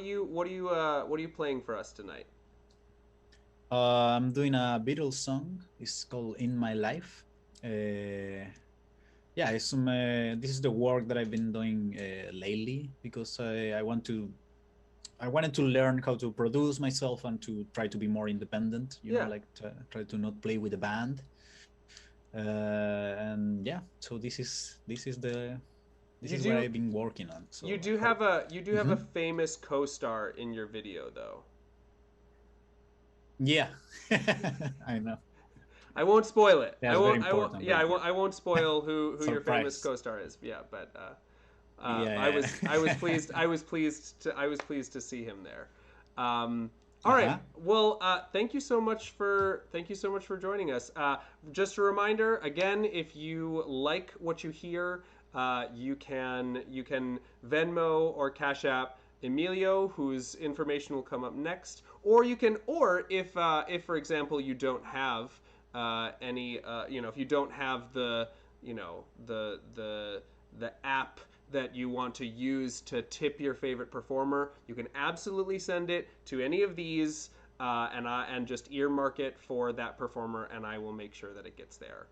are you playing for us tonight? I'm doing a Beatles song. It's called "In My Life." This is the work that I've been doing lately because I wanted to learn how to produce myself and to try to be more independent. Yeah. Like try to not play with a band. So this You is what do I've been working on. So you I do have hope. a famous co-star in your video though. Yeah, I know. I won't spoil it. That's very important. Yeah, Very important. I won't spoil who your famous Surprise. co-star is. Yeah, but Yeah. I was pleased. I was pleased to see him there. All right. Uh-huh. Well, thank you so much for joining us. Just a reminder again, if you like what you hear, you can Venmo or Cash App Emilio, whose information will come up next, or if for example you don't have any if you don't have the the app that you want to use to tip your favorite performer, you can absolutely send it to any of these and just earmark it for that performer, and I will make sure that it gets there.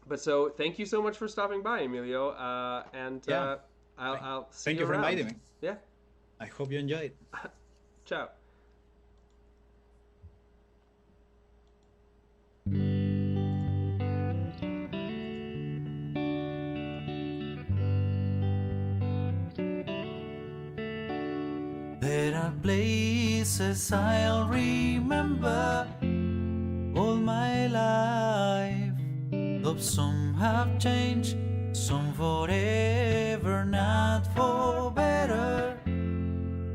But so thank you so much for stopping by, Emilio, and Yeah. I'll see Thank you you for around. inviting me. Yeah. I hope you enjoyed. Ciao. are places I'll remember all my life. Though some have changed, some forever, not for better.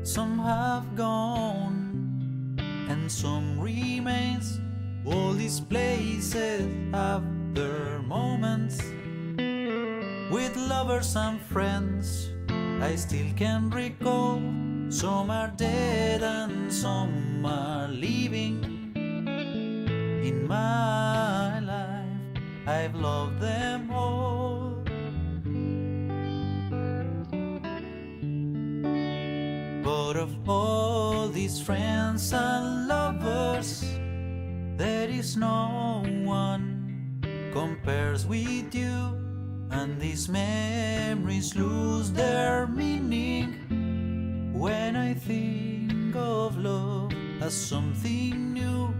Some have gone, and some remains. All these places have their moments. With lovers and friends, I still can recall. Some are dead and some are living. In my life, I've loved them all. But of all these friends and lovers, there is no one compares with you. And these memories lose their meaning when I think of love as something new.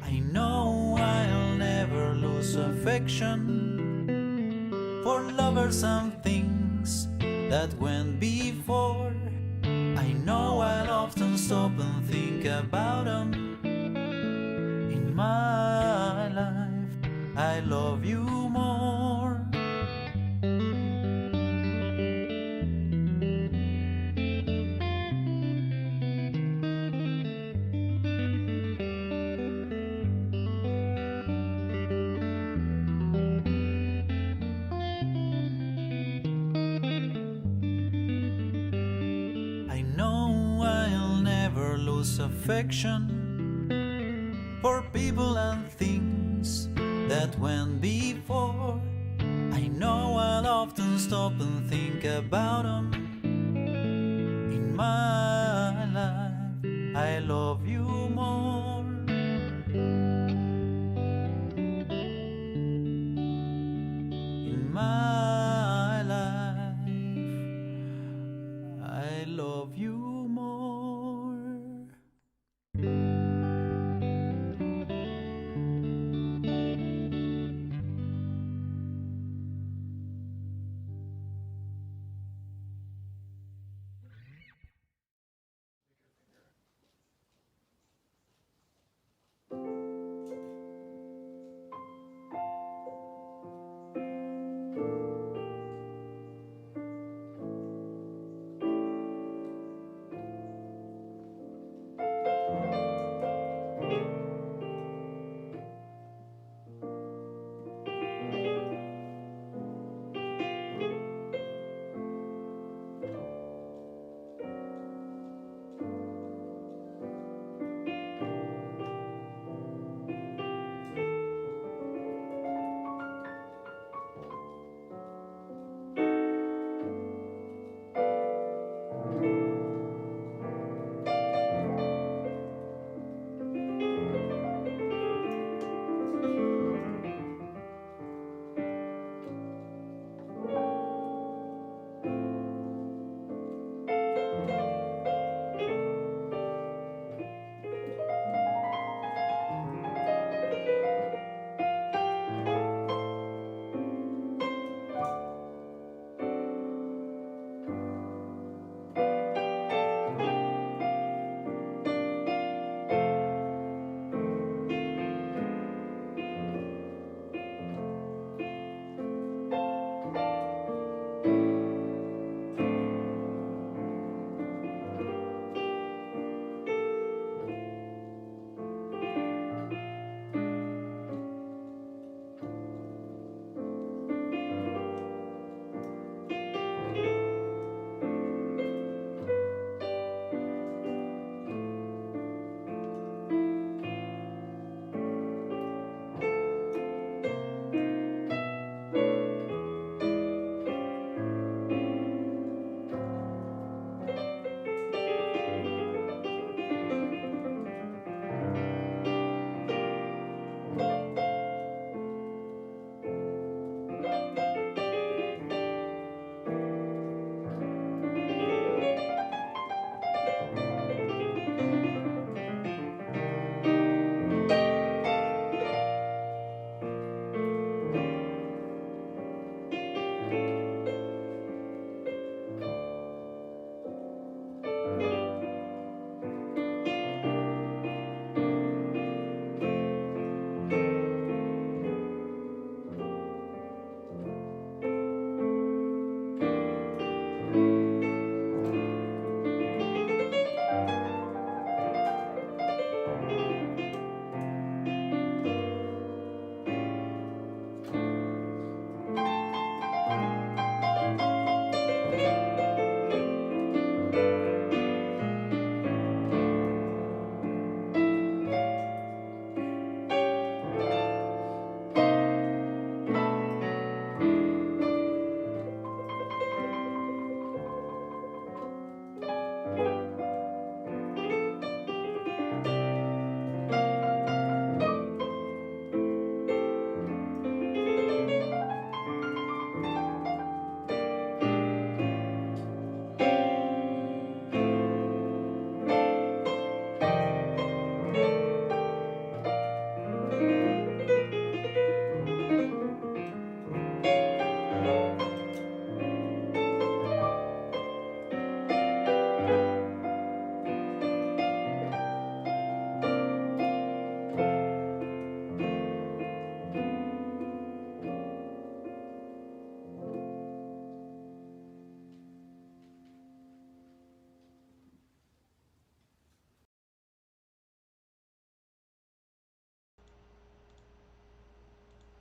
I know I'll never lose affection for lovers and things that went before. I know I'll often stop and think about them. In my life, I love you more. I know I'll never lose affection for people and things that went before. I know I'll often stop and think about them. In my life, I love you more. In my life, I love you more.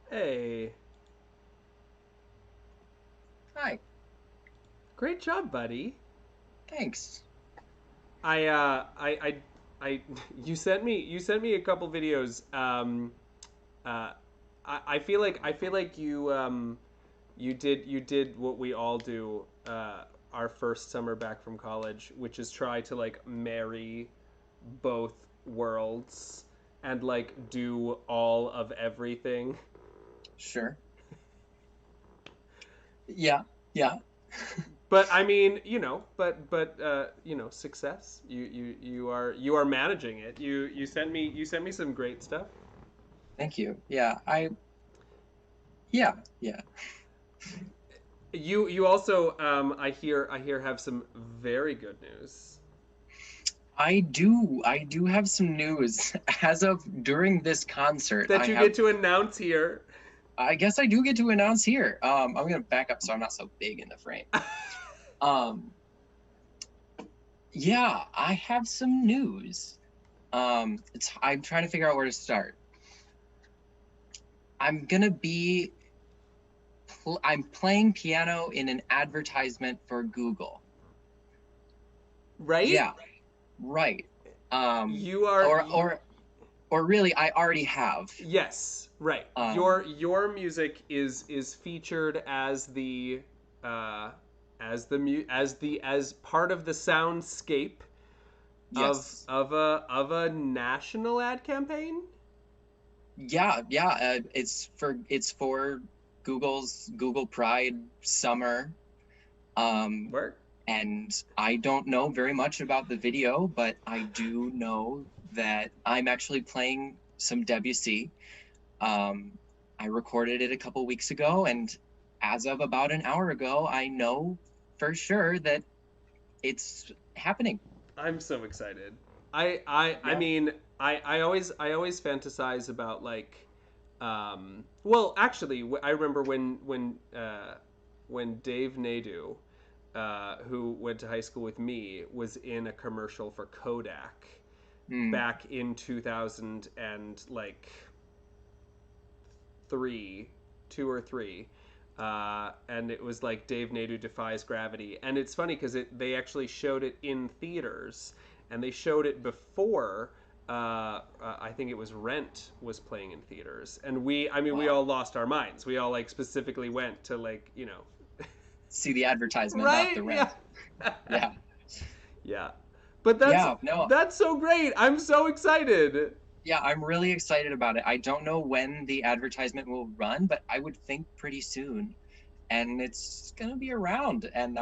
Hey. Hi. Great job, buddy. Thanks. I you sent me a couple videos. I feel like you did what we all do our first summer back from college, which is try to like marry both worlds and like do all of everything. Sure. Yeah. Yeah. But I mean, success. You are managing it. You sent me some great stuff. Thank you. Yeah. You also I hear have some very good news. I do have some news as of during this concert. That you get to announce here. I guess I do get to announce here. I'm gonna back up so I'm not so big in the frame. Yeah, I have some news. I'm trying to figure out where to start. I'm playing piano in an advertisement for Google. Right? Yeah. Right. You are or really I already have. Yes, right. Your music is featured as as part of the soundscape Yes. of a national ad campaign. Yeah. It's for Google's Google Pride Summer. Work. And I don't know very much about the video, but I do know that I'm actually playing some Debussy. I recorded it a couple weeks ago, and as of about an hour ago, I know for sure that it's happening. I'm so excited. I mean, I always fantasize about like, well, actually, I remember when Dave Nadeau, who went to high school with me, was in a commercial for Kodak back in 2000 and like 2 or 3. And it was like Dave Nadeau defies gravity, and it's funny because they actually showed it in theaters, and they showed it before I think it was Rent was playing in theaters, and we all lost our minds. We all like specifically went to like see the advertisement, right? Not the Rent. Yeah. Yeah. But that's so great. I'm so excited. Yeah, I'm really excited about it. I don't know when the advertisement will run, but I would think pretty soon. And it's gonna be around, and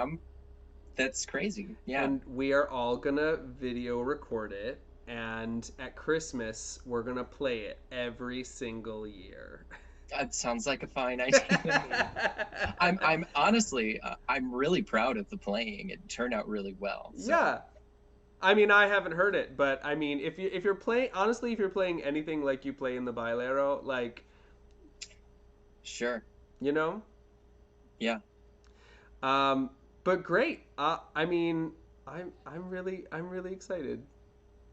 that's crazy. Yeah. And we are all gonna video record it, and at Christmas we're gonna play it every single year. That sounds like a fine idea. I'm honestly, I'm really proud of the playing. It turned out really well. So. Yeah. I mean, I haven't heard it, but I mean, if you're playing, honestly, if you're playing anything like you play in the Bailero, like, sure, yeah. But great. I mean, I'm really excited.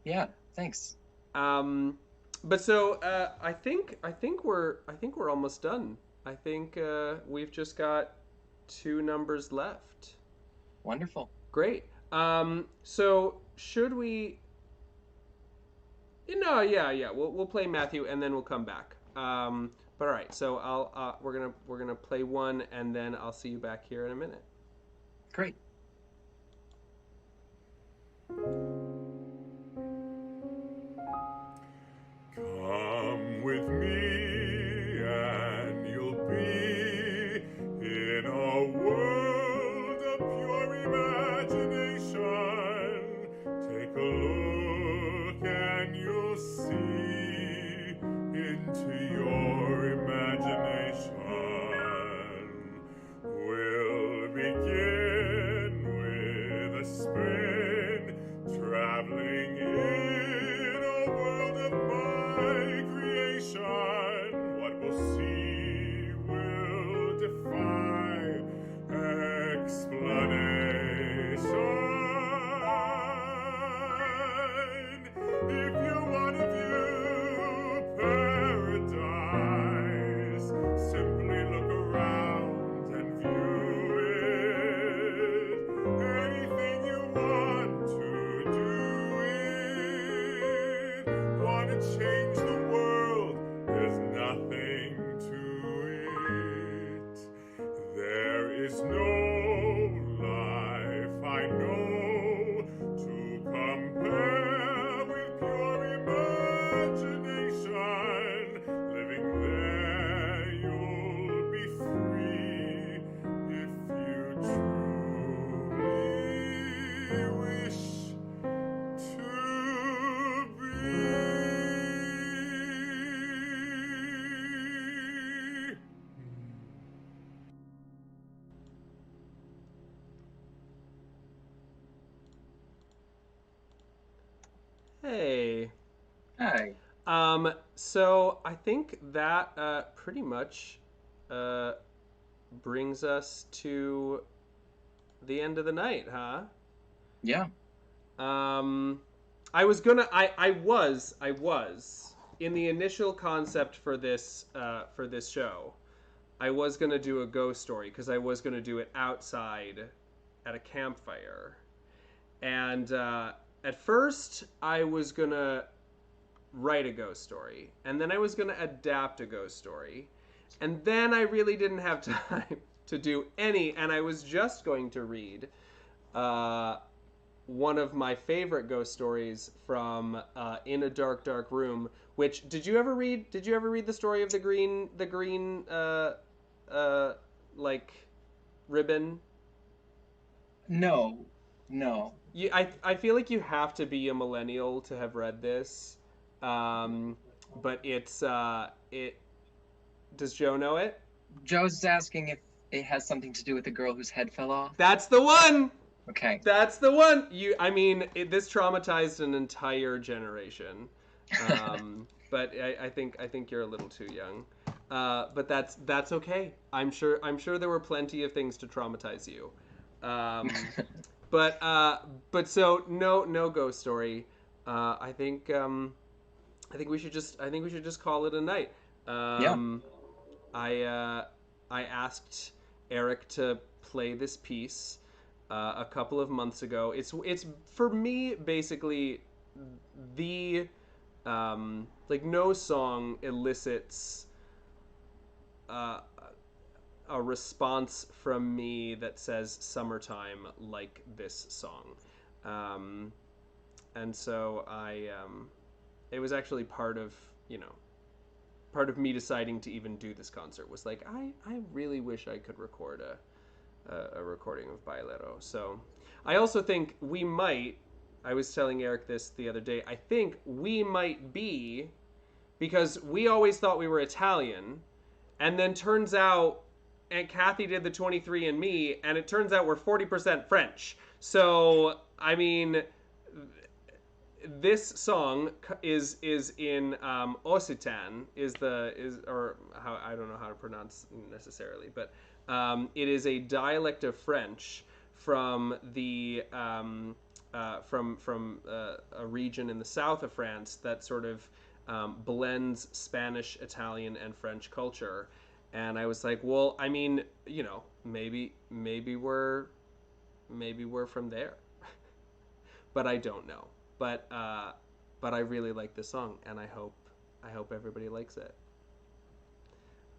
Yeah, thanks. But so I think we're almost done. I think we've just got 2 numbers left. Wonderful. Great. So should we? No, yeah. We'll play Matthew and then we'll come back. But all right. So we're gonna play one and then I'll see you back here in a minute. Great. Come with me and you'll be in a world of pure imagination. Take a look and you'll see into your imagination. We'll begin Hey. Hi. So I think that pretty much brings us to the end of the night, huh? Yeah. I was gonna. I was in the initial concept for this show. I was gonna do a ghost story because I was gonna do it outside at a campfire, and at first I was gonna write a ghost story, and then I was gonna adapt a ghost story, and then I really didn't have time to do any, and I was just going to read one of my favorite ghost stories from In a Dark Dark Room. Which did you ever read? Did you ever read the story of the green like ribbon? No. No. I feel like you have to be a millennial to have read this, but it. Does Joe know it? Joe's asking if it has something to do with the girl whose head fell off. That's the one. Okay. That's the one. I mean, this traumatized an entire generation. But I think you're a little too young. But that's okay. I'm sure there were plenty of things to traumatize you. But so no ghost story. I think we should just call it a night. I asked Eric to play this piece a couple of months ago. It's for me basically the like no song elicits a response from me that says summertime like this song. And so it was actually part of me deciding to even do this concert was like, I really wish I could record a recording of Bailero. So I also think I was telling Eric this the other day, I think we might be, because we always thought we were Italian, and then turns out Aunt Kathy did the 23andMe, and it turns out we're 40% French. So, I mean, this song is in Occitan, or how, I don't know how to pronounce necessarily, but it is a dialect of French from the from a region in the south of France that sort of blends Spanish, Italian, and French culture. And I was like, well, I mean, maybe we're from there, but I don't know. But I really like this song, and I hope everybody likes it.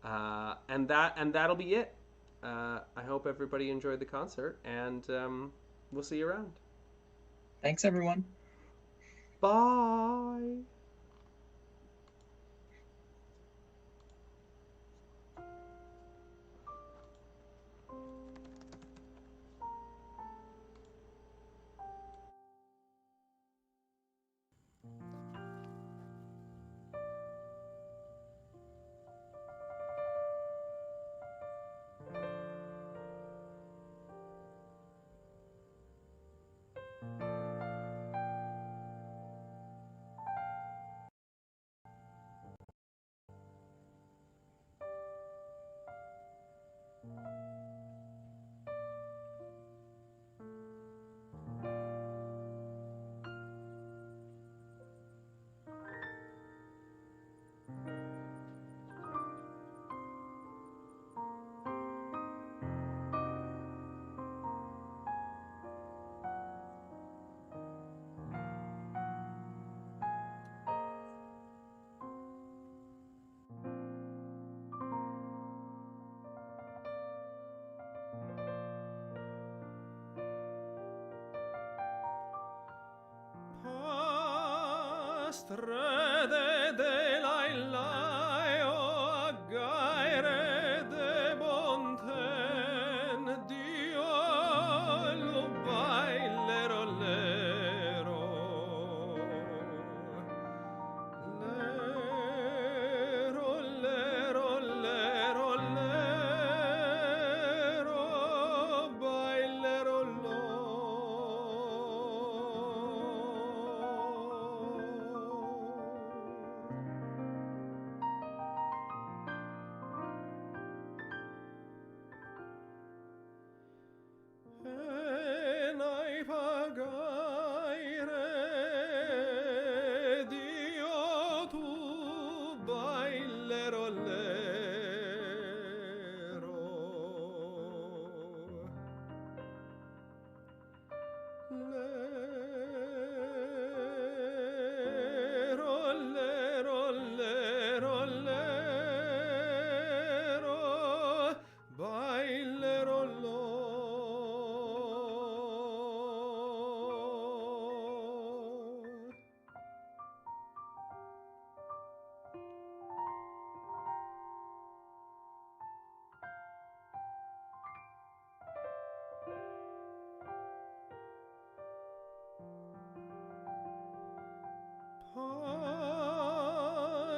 And that'll be it. I hope everybody enjoyed the concert, and we'll see you around. Thanks, everyone. Bye. Strede de lai o gaire de bonten Dio lo bailero lero lero lero lero lero bailero lo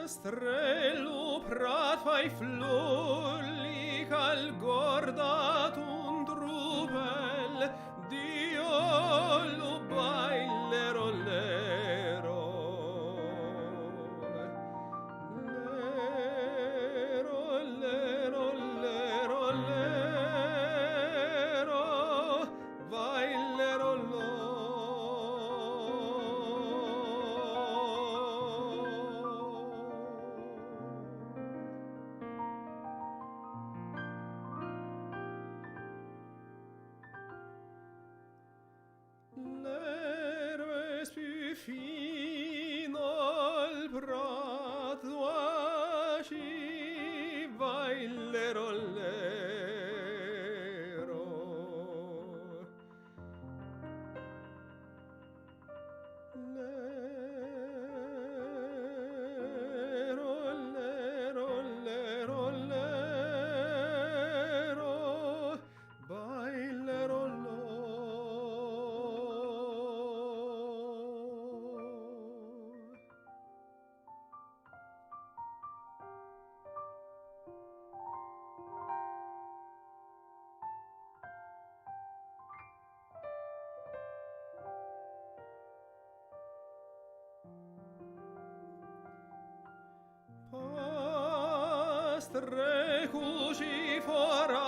Strelu prat fai flulli cal gordat un drupel Dio lu bailero lero Lero, lero, lero, lero Bailero L'erbe es più fino al prato asci bailero lero Lero, lero, lero, lero bailero Pastre cusci fora